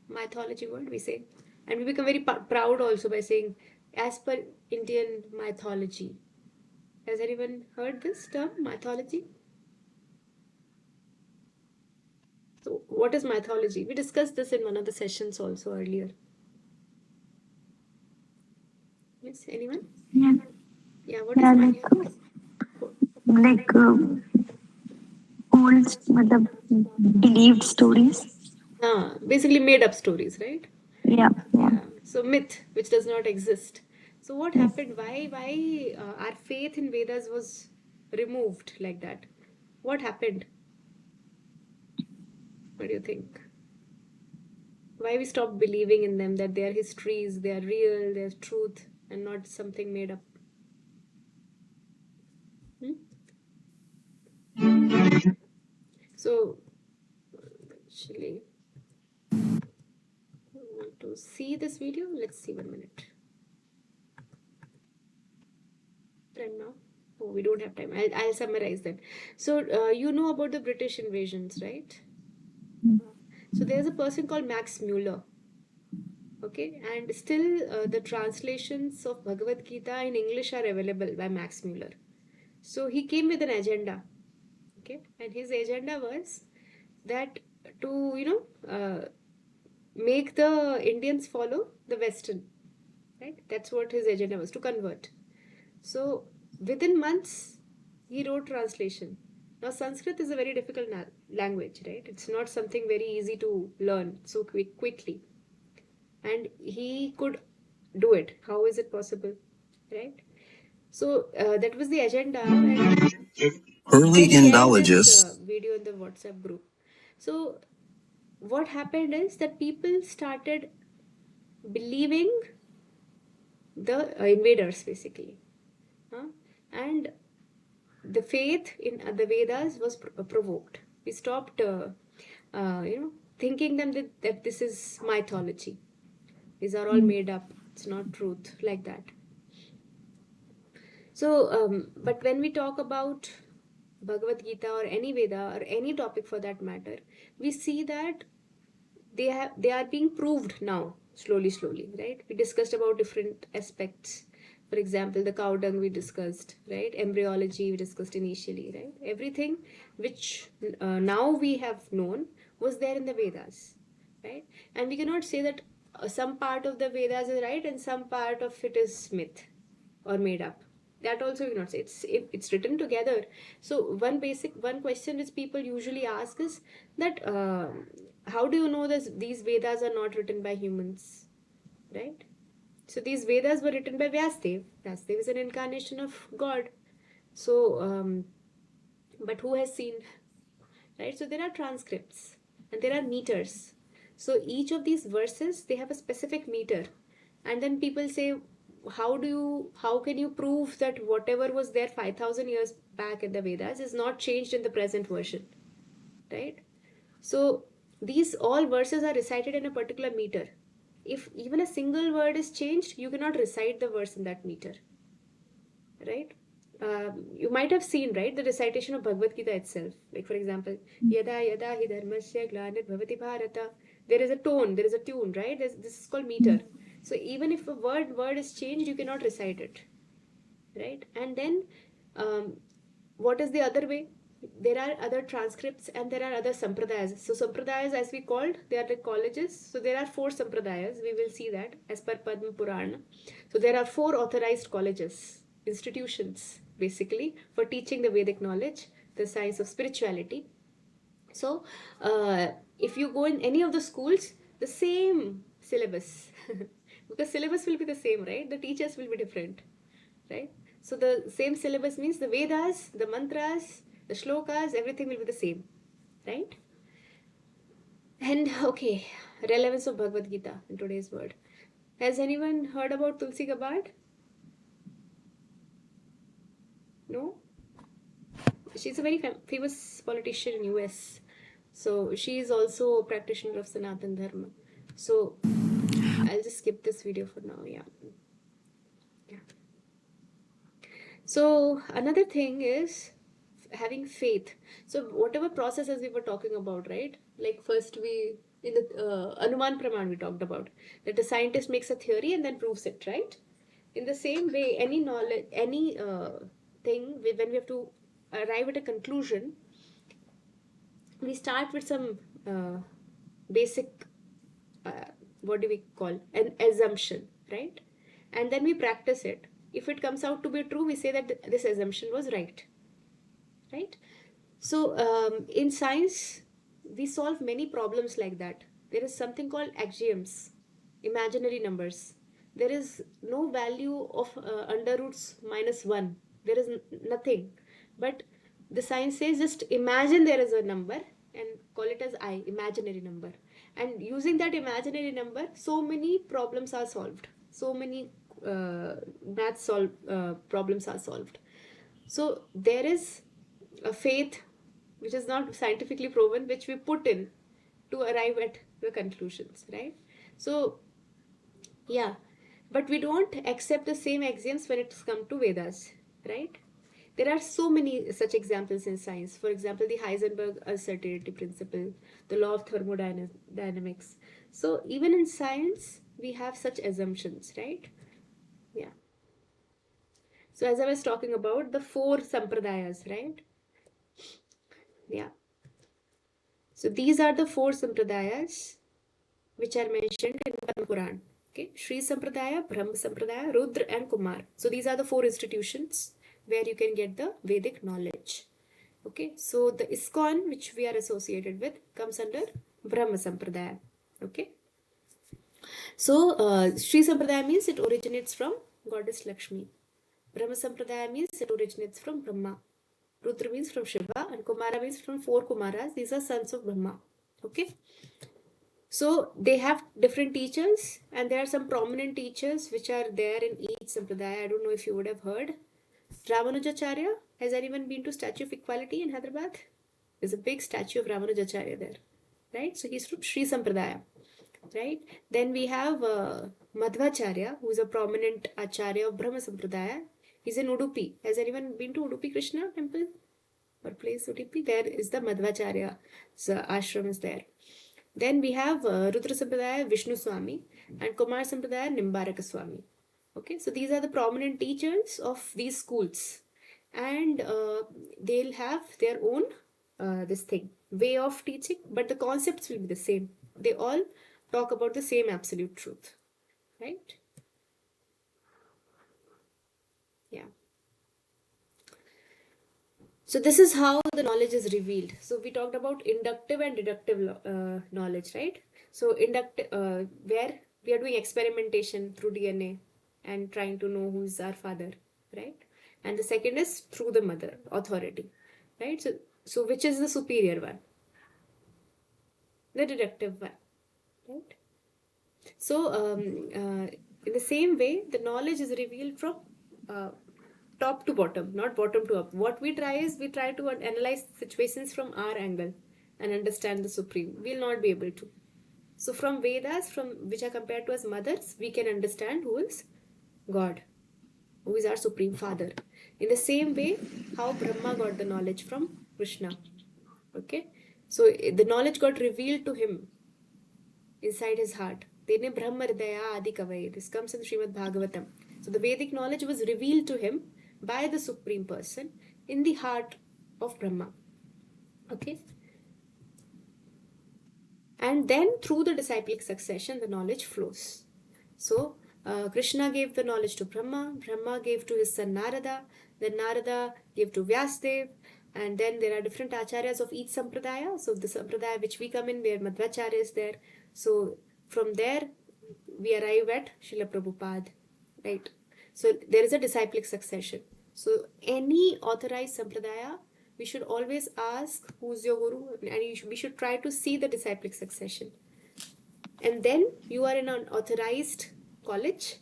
Mythology word we say, and we become very proud also by saying as per Indian mythology. Has anyone heard this term, mythology? So, what is mythology? We discussed this in one of the sessions also earlier. Yes, anyone? Yeah. Yeah, what is Yeah. mythology? Like old, matlab, believed stories. Basically made up stories, right? Yeah. Yeah. Yeah. So myth, which does not exist. So what Yes. happened? Why our faith in Vedas was removed like that? What happened? What do you think? Why we stopped believing in them, that they are histories, they are real, they are truth, and not something made up? So actually, you want to see this video? Let's see 1 minute. Time now? Oh, we don't have time. I'll summarize then. So you know about the British invasions, right? So there's a person called Max Muller. Okay, and still the translations of Bhagavad Gita in English are available by Max Muller. So he came with an agenda. Okay, and his agenda was that to make the Indians follow the Western, right? That's what his agenda was, to convert. So within months, he wrote translation. Now Sanskrit is a very difficult language, right? It's not something very easy to learn so quickly, and he could do it. How is it possible, right? So that was the agenda, and Early I shared this Indologists video in the WhatsApp group. So what happened is that people started believing the invaders basically, huh? And the faith in the Vedas was provoked. We stopped, thinking them that this is mythology. These are all made up. It's not truth like that. So, but when we talk about Bhagavad Gita or any Veda or any topic for that matter, we see that they are being proved now slowly, right? We discussed about different aspects. For example, the cow dung we discussed, right? Embryology we discussed initially, right? Everything which now we have known was there in the Vedas, right? And we cannot say that some part of the Vedas is right and some part of it is myth or made up. That also we cannot say. It's written together. So one question which people usually ask is that how do you know these Vedas are not written by humans, right? So these Vedas were written by Vyasadeva. Vyasadeva is an incarnation of God. So, but who has seen, right? So there are transcripts and there are meters. So each of these verses, they have a specific meter. And then people say, how can you prove that whatever was there 5,000 years back in the Vedas is not changed in the present version, right? So these all verses are recited in a particular meter. If even a single word is changed, you cannot recite the verse in that meter, right? You might have seen, right, the recitation of Bhagavad Gita itself. Like, for example, Yada Yada Hi Dharmasya Glanir Bhavati Bharata. There is a tone, there is a tune, right? This is called meter. So even if a word is changed, you cannot recite it, right? And then, what is the other way? There are other transcripts and there are other sampradayas. So sampradayas, as we called, they are like colleges. So there are 4 sampradayas. We will see that as per Padma Purana. So there are 4 authorized colleges, institutions, basically, for teaching the Vedic knowledge, the science of spirituality. So if you go in any of the schools, the same syllabus, because syllabus will be the same, right? The teachers will be different, right? So the same syllabus means the Vedas, the mantras, the shlokas, everything will be the same, right? And okay, relevance of Bhagavad Gita in today's world. Has anyone heard about Tulsi Gabbard? No? She's a very famous politician in US. So she is also a practitioner of Sanatan Dharma. So I'll just skip this video for now. Yeah. So another thing is having faith. So whatever processes we were talking about, right? Like first we in the Anuman Praman we talked about that a scientist makes a theory and then proves it, right? In the same way, any knowledge, any thing, when we have to arrive at a conclusion, we start with some basic, what do we call, an assumption, right? And then we practice it. If it comes out to be true, we say that this assumption was right, right? So in science, we solve many problems like that. There is something called axioms, imaginary numbers. There is no value of under roots -1. There is nothing. But the science says just imagine there is a number and call it as I, imaginary number. And using that imaginary number, so many problems are solved. So many problems are solved. So there is a faith which is not scientifically proven, which we put in to arrive at the conclusions, right? So, yeah, but we don't accept the same axioms when it's come to Vedas, right? There are so many such examples in science. For example, the Heisenberg uncertainty principle, the law of thermodynamics. So, even in science, we have such assumptions, right? Yeah. So, as I was talking about the four sampradayas, right? Yeah. So, these are the four sampradayas which are mentioned in Padma Puran. Okay, Sri Sampradaya, Brahma Sampradaya, Rudra, and Kumar. So these are the four institutions where you can get the Vedic knowledge. Okay, so the ISKCON which we are associated with comes under Brahma Sampradaya. Okay, so Sri Sampradaya means it originates from Goddess Lakshmi. Brahma Sampradaya means it originates from Brahma. Rudra means from Shiva, and Kumara means from four Kumaras. These are sons of Brahma. Okay. So they have different teachers, and there are some prominent teachers which are there in each sampradaya. I don't know if you would have heard. Ramanujacharya. Has anyone been to Statue of Equality in Hyderabad? There's a big statue of Ramanujacharya there, right? So he's from Sri Sampradaya, right? Then we have Madhvacharya, who is a prominent acharya of Brahma Sampradaya. He's in Udupi. Has anyone been to Udupi Krishna temple or place Udupi? There is the Madhvacharya. So ashram is there. Then we have Rudra Sampradaya Vishnu Swami and Kumar Sampradaya Nimbaraka Swami. Okay, so these are the prominent teachers of these schools, and they'll have their own this thing way of teaching, but the concepts will be the same. They all talk about the same absolute truth, right? Yeah. So this is how the knowledge is revealed. So we talked about inductive and deductive knowledge, right? So inductive, where we are doing experimentation through DNA and trying to know who is our father, right? And the second is through the mother authority, right? So which is the superior one? The deductive one, right? So in the same way, the knowledge is revealed from uh, top to bottom, not bottom to up. What we try is we try to analyze situations from our angle and understand the supreme. We'll not be able to. So from Vedas, from which are compared to as mothers, we can understand who is God, who is our supreme father. In the same way, how Brahma got the knowledge from Krishna. Okay, so the knowledge got revealed to him inside his heart. Dene Brahma Hridaya Adi Kavai. This comes in Srimad Bhagavatam. So the Vedic knowledge was revealed to him by the Supreme Person in the heart of Brahma. Okay. And then through the disciplic succession, the knowledge flows. So Krishna gave the knowledge to Brahma, Brahma gave to his son Narada, then Narada gave to Vyasdev, and then there are different acharyas of each sampradaya. So the sampradaya which we come in, where Madhvacharya is there. So from there we arrive at Srila Prabhupada, right? So there is a disciplic succession. So any authorized sampradaya, we should always ask who's your guru, and we should try to see the disciplic succession. And then you are in an authorized college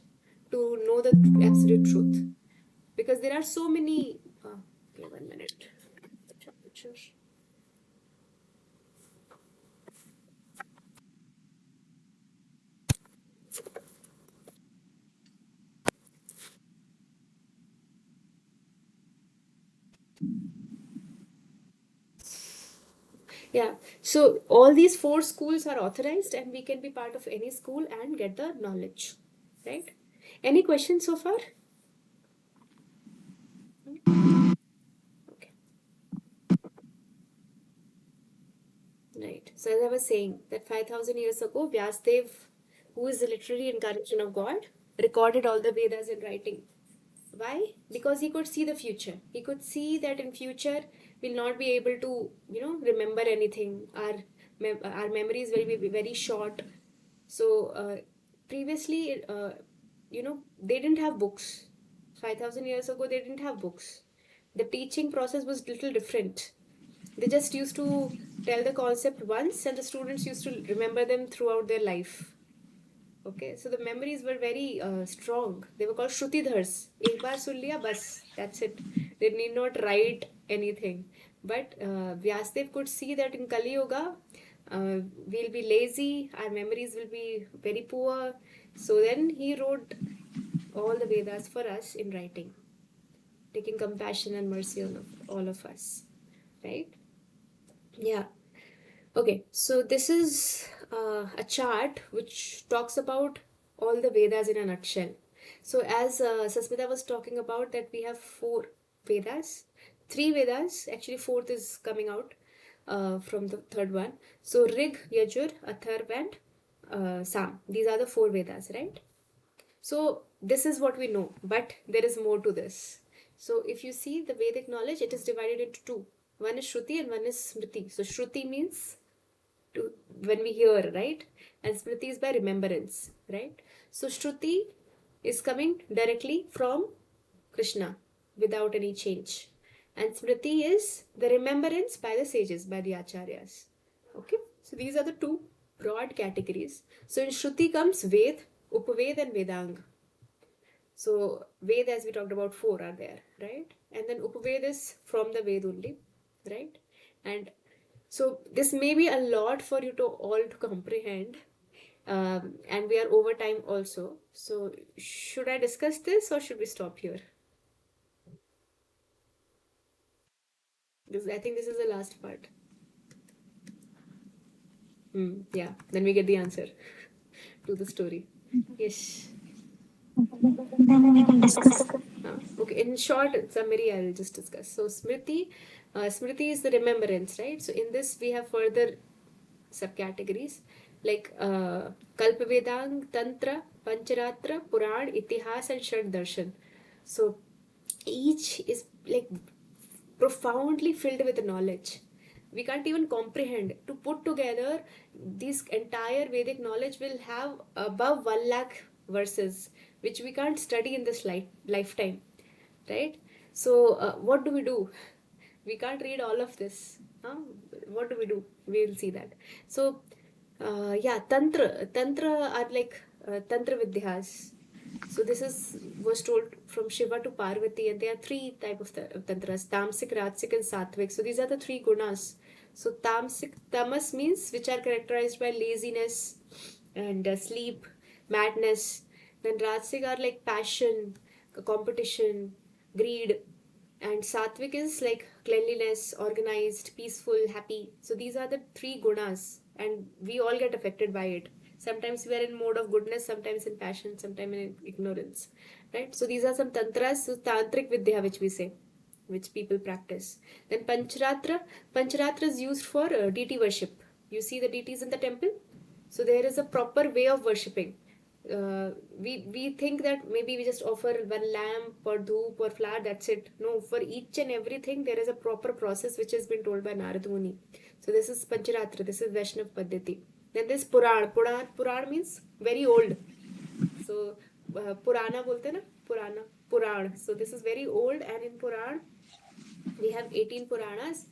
to know the absolute truth, because there are so many. Okay, 1 minute. Yeah, so all these four schools are authorized, and we can be part of any school and get the knowledge, right? Any questions so far? Okay, right. So as I was saying, that 5,000 years ago, Vyasdev, who is the literary incarnation of God, recorded all the Vedas in writing. Why? Because he could see the future. He could see that in future we'll not be able to, remember anything. Our memories will be very short. So previously, they didn't have books. 5,000 years ago, they didn't have books. The teaching process was little different. They just used to tell the concept once, and the students used to remember them throughout their life. Okay, so the memories were very strong. They were called Shrutidhars. Ek baar sun liya, bas, that's it. They need not write anything. But Vyasdev could see that in Kali Yuga, we'll be lazy, our memories will be very poor. So then he wrote all the Vedas for us in writing, taking compassion and mercy on all of us, right? Yeah. Okay, so this is a chart which talks about all the Vedas in a nutshell. So as Sasmita was talking about, that we have four Vedas, three Vedas, actually fourth is coming out from the third one. So Rig, Yajur, Atharva and Sam. These are the four Vedas, right? So this is what we know, but there is more to this. So if you see the Vedic knowledge, it is divided into two. One is Shruti and one is Smriti. So Shruti means to when we hear, right? And Smriti is by remembrance, right? So Shruti is coming directly from Krishna without any change. And Smriti is the remembrance by the sages, by the acharyas. Okay? So these are the two broad categories. So in Shruti comes Ved, Upaved and Vedang. So Ved, as we talked about, four are there, right? And then Upaved is from the Ved only, right? And so this may be a lot for you to all to comprehend. And we are over time also. So should I discuss this or should we stop here? I think this is the last part. Yeah, then we get the answer to the story. Yes. Then we can discuss. Okay, in short summary, I will just discuss. So Smriti is the remembrance, right? So in this we have further subcategories like Kalpavedang, Tantra, Pancharatra, Puran, Itihas, and Shad Darshan. So each is like profoundly filled with knowledge. We can't even comprehend. To put together this entire Vedic knowledge will have above 1 lakh verses, which we can't study in this lifetime, right? So, what do we do? We can't read all of this. Huh? What do we do? We'll see that. So, yeah, Tantra are like Tantra Vidyas. So this is was told from Shiva to Parvati, and there are three type of tantras: Tamsik, Rajsik, and Sattvic. So these are the three gunas. So Tamsik, Tamas means which are characterized by laziness and sleep, madness. Then Rajsik are like passion, competition, greed, and Sattvic is like cleanliness, organized, peaceful, happy. So these are the three gunas, and we all get affected by it. Sometimes we are in mode of goodness, sometimes in passion, sometimes in ignorance, right? So these are some tantras, so tantric vidya, which we say, which people practice. Then Pancharatra is used for deity worship. You see the deities in the temple, so there is a proper way of worshipping. We think that maybe we just offer one lamp or dhoop or flower, that's it. No, for each and everything there is a proper process which has been told by Narad Muni. So this is Pancharatra, this is Vaishnav Paddhati. Then this Puran means very old. So Purana bolte na, Puran. So this is very old, and in Puran we have 18 Puranas.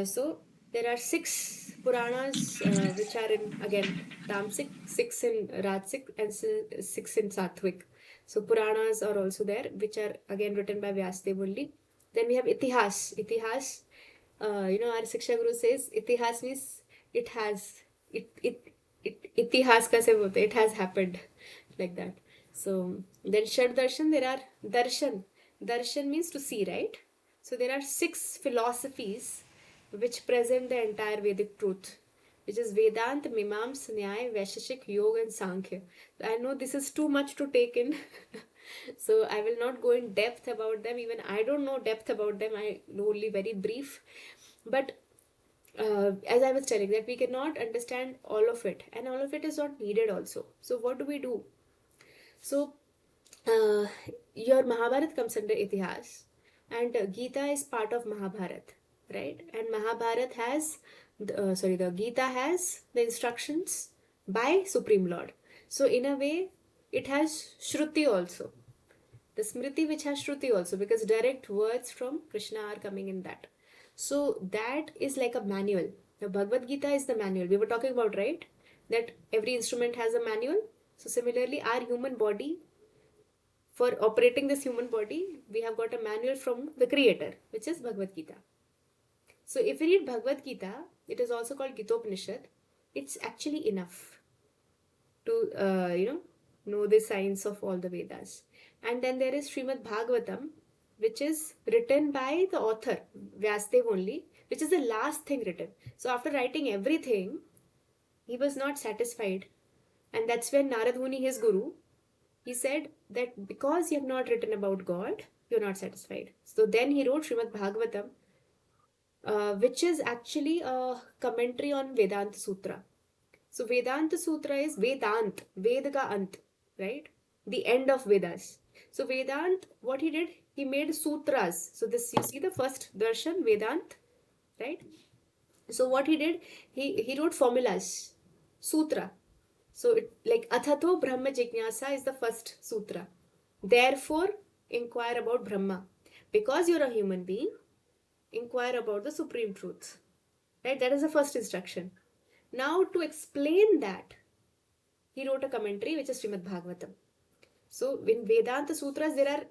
So there are 6 Puranas which are in, again, Tamsik, 6 in Rajsik, and 6 in Sattvic. So Puranas are also there, which are again written by Vyasdev only. Then we have Itihas. Our Siksha Guru says Itihas means it has, Itihas ka se bolte, it has happened, like that. So then Shad Darshan, there are Darshan. Darshan means to see, right? So there are 6 philosophies which present the entire Vedic truth, which is Vedanta, Mimams, Nyaya, Vaisheshik, Yoga, and Sankhya. I know this is too much to take in, so I will not go in depth about them. Even I don't know depth about them. I know only very brief. But as I was telling, that we cannot understand all of it, and all of it is not needed also. So what do we do? So uh, your Mahabharat comes under Itihas, and Gita is part of Mahabharat, right? And Mahabharat has, the Gita has the instructions by Supreme Lord. So in a way, it has Shruti also. The Smriti which has Shruti also, because direct words from Krishna are coming in that. So that is like a manual. The Bhagavad Gita is the manual we were talking about, right? That every instrument has a manual. So similarly, our human body, for operating this human body, we have got a manual from the creator, which is Bhagavad Gita. So if we read Bhagavad Gita, it is also called Gitopanishad. It's actually enough to know the science of all the Vedas. And then there is Srimad Bhagavatam, which is written by the author Vyasdev only, which is the last thing written. So after writing everything, he was not satisfied, and that's when Narad Muni, his guru, he said that because you have not written about God, you're not satisfied. So then he wrote Srimad Bhagavatam, which is actually a commentary on Vedanta Sutra. So Vedanta Sutra is Vedant, Veda ka ant, right? The end of Vedas. So Vedant, what he did, he made sutras. So this, you see the first darshan, Vedant, right? So what he did, he wrote formulas, sutra. So it, like Athato Brahma Jignasa is the first sutra. Therefore, inquire about Brahma. Because you're a human being, inquire about the supreme truth. Right? That is the first instruction. Now, to explain that, he wrote a commentary which is Srimad Bhagavatam. So, in Vedanta Sutras, there are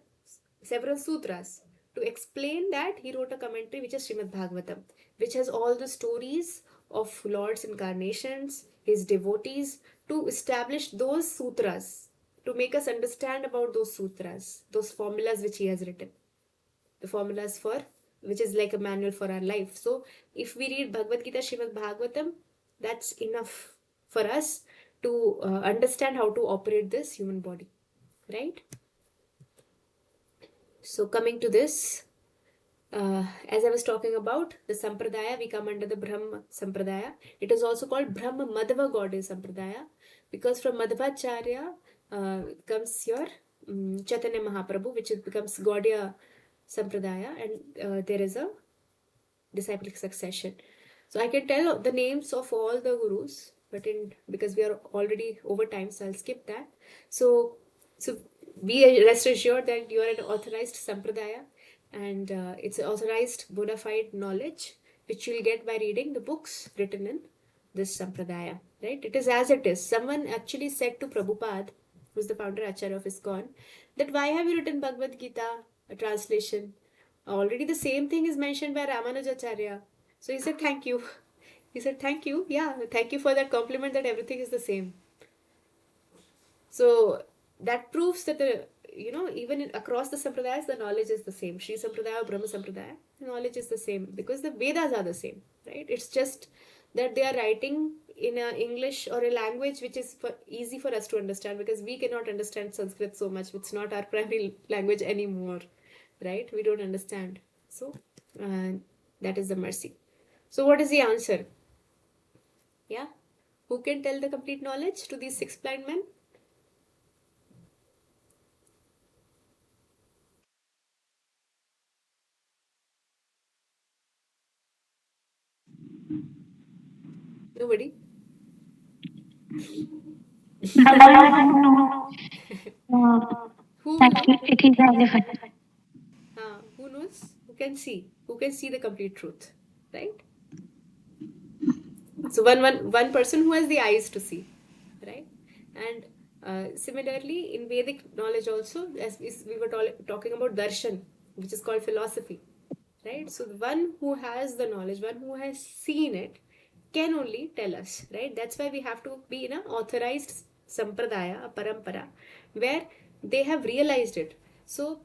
several sutras. To explain that, he wrote a commentary which is Srimad Bhagavatam, which has all the stories of Lord's incarnations, his devotees, to establish those sutras, to make us understand about those sutras, those formulas which he has written. The formulas for, which is like a manual for our life. So, if we read Bhagavad Gita, Srimad Bhagavatam, that's enough for us to understand how to operate this human body, right? So coming to this, as I was talking about the Sampradaya, we come under the Brahma Sampradaya. It is also called Brahma Madhava Gaudiya Sampradaya, because from Madhvacharya comes your Chaitanya Mahaprabhu, which becomes Gaudiya Sampradaya, and there is a disciplic succession. So I can tell the names of all the gurus, but because we are already over time, so I'll skip that. So be rest assured that you are an authorized sampradaya, and it's authorized bona fide knowledge which you'll get by reading the books written in this sampradaya. Right? It is as it is. Someone actually said to Prabhupada, who's the founder Acharya of ISKCON, that why have you written Bhagavad Gita, a translation? Already the same thing is mentioned by Ramanujacharya. So he said, thank you. He said, thank you. Yeah, thank you for that compliment that everything is the same. So that proves that even across the sampradayas, the knowledge is the same. Shri Sampradaya or Brahma Sampradaya, the knowledge is the same because the Vedas are the same, right? It's just that they are writing in a English or a language which is easy for us to understand, because we cannot understand Sanskrit so much. It's not our primary language anymore, right? We don't understand. So that is the mercy. So what is the answer? Yeah? Who can tell the complete knowledge to these 6 blind men? Nobody? No, I don't know. Who will know? It is elephant. Who knows? Who can see? Who can see the complete truth? Right? So one person who has the eyes to see, right? And similarly, in Vedic knowledge also, as we were talking about darshan, which is called philosophy, right? So the one who has the knowledge, one who has seen it, can only tell us, right? That's why we have to be in an authorized sampradaya, a parampara, where they have realized it. So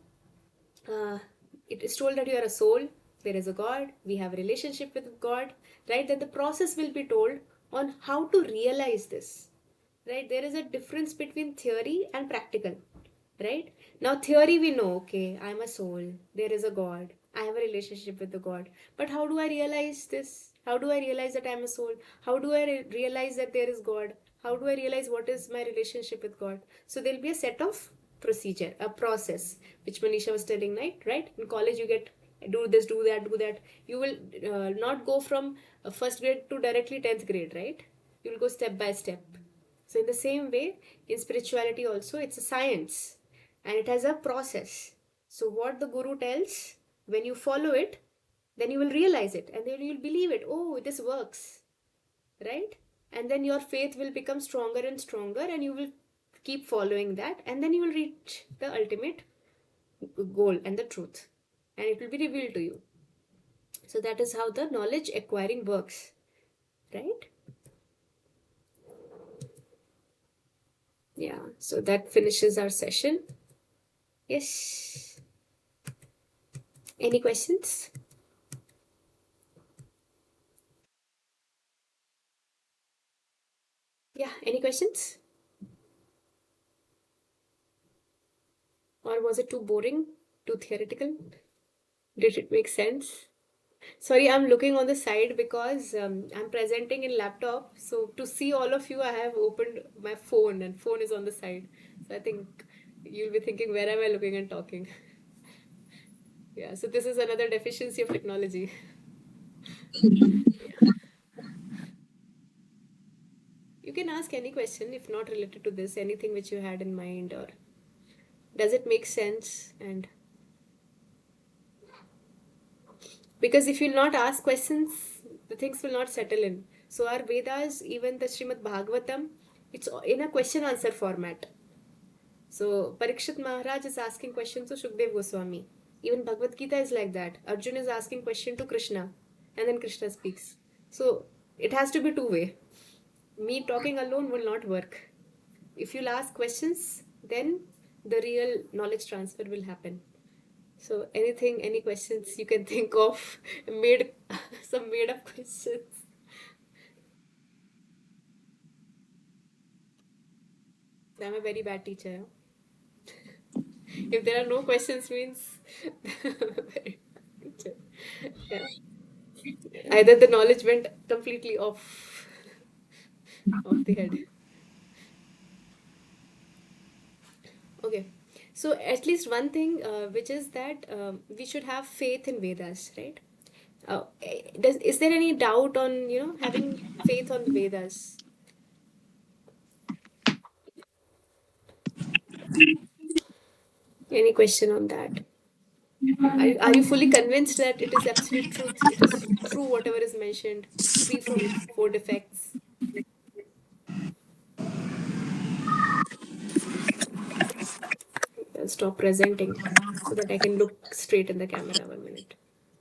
uh, it is told that you are a soul, there is a God, we have a relationship with God, right? That the process will be told on how to realize this, right? There is a difference between theory and practical, right? Now, theory we know, okay, I'm a soul, there is a God, I have a relationship with the God, but how do I realize this? How do I realize that I'm a soul? How do I realize that there is God? How do I realize what is my relationship with God? So there'll be a set of procedure, a process, which Manisha was telling, right? In college, you get do this, do that, do that. You will not go from first grade to directly 10th grade, right? You will go step by step. So in the same way, in spirituality also, it's a science and it has a process. So what the guru tells, when you follow it, then you will realize it and then you will believe it. Oh, this works, right? And then your faith will become stronger and stronger, and you will keep following that, and then you will reach the ultimate goal and the truth, and it will be revealed to you. So that is how the knowledge acquiring works, right? Yeah, so that finishes our session. Yes. Any questions? Yeah, any questions? Or was it too boring? Too theoretical? Did it make sense? Sorry, I'm looking on the side because I'm presenting in laptop. So to see all of you, I have opened my phone and phone is on the side. So I think you'll be thinking, where am I looking and talking? Yeah, so this is another deficiency of technology. Yeah. You can ask any question if not related to this, anything which you had in mind, or does it make sense? And because if you'll not ask questions, the things will not settle in. So our Vedas, even the Srimad Bhagavatam, it's in a question answer format. So Parikshit Maharaj is asking questions to Shukdev Goswami. Even Bhagavad Gita is like that. Arjun is asking question to Krishna, and then Krishna speaks. So it has to be two-way. Me talking alone will not work. If you'll ask questions, then the real knowledge transfer will happen. So anything, any questions you can think of, made some made up questions. I'm a very bad teacher. Huh? If there are no questions, means I'm a very bad teacher. Yeah. Either the knowledge went completely off the head. Okay. So at least one thing, which is that we should have faith in Vedas, right? Is there any doubt on having faith on the Vedas? Any question on that? Are you fully convinced that it is absolute truth? It is true, whatever is mentioned, free from four defects? I'll stop presenting so that I can look straight in the camera 1 minute.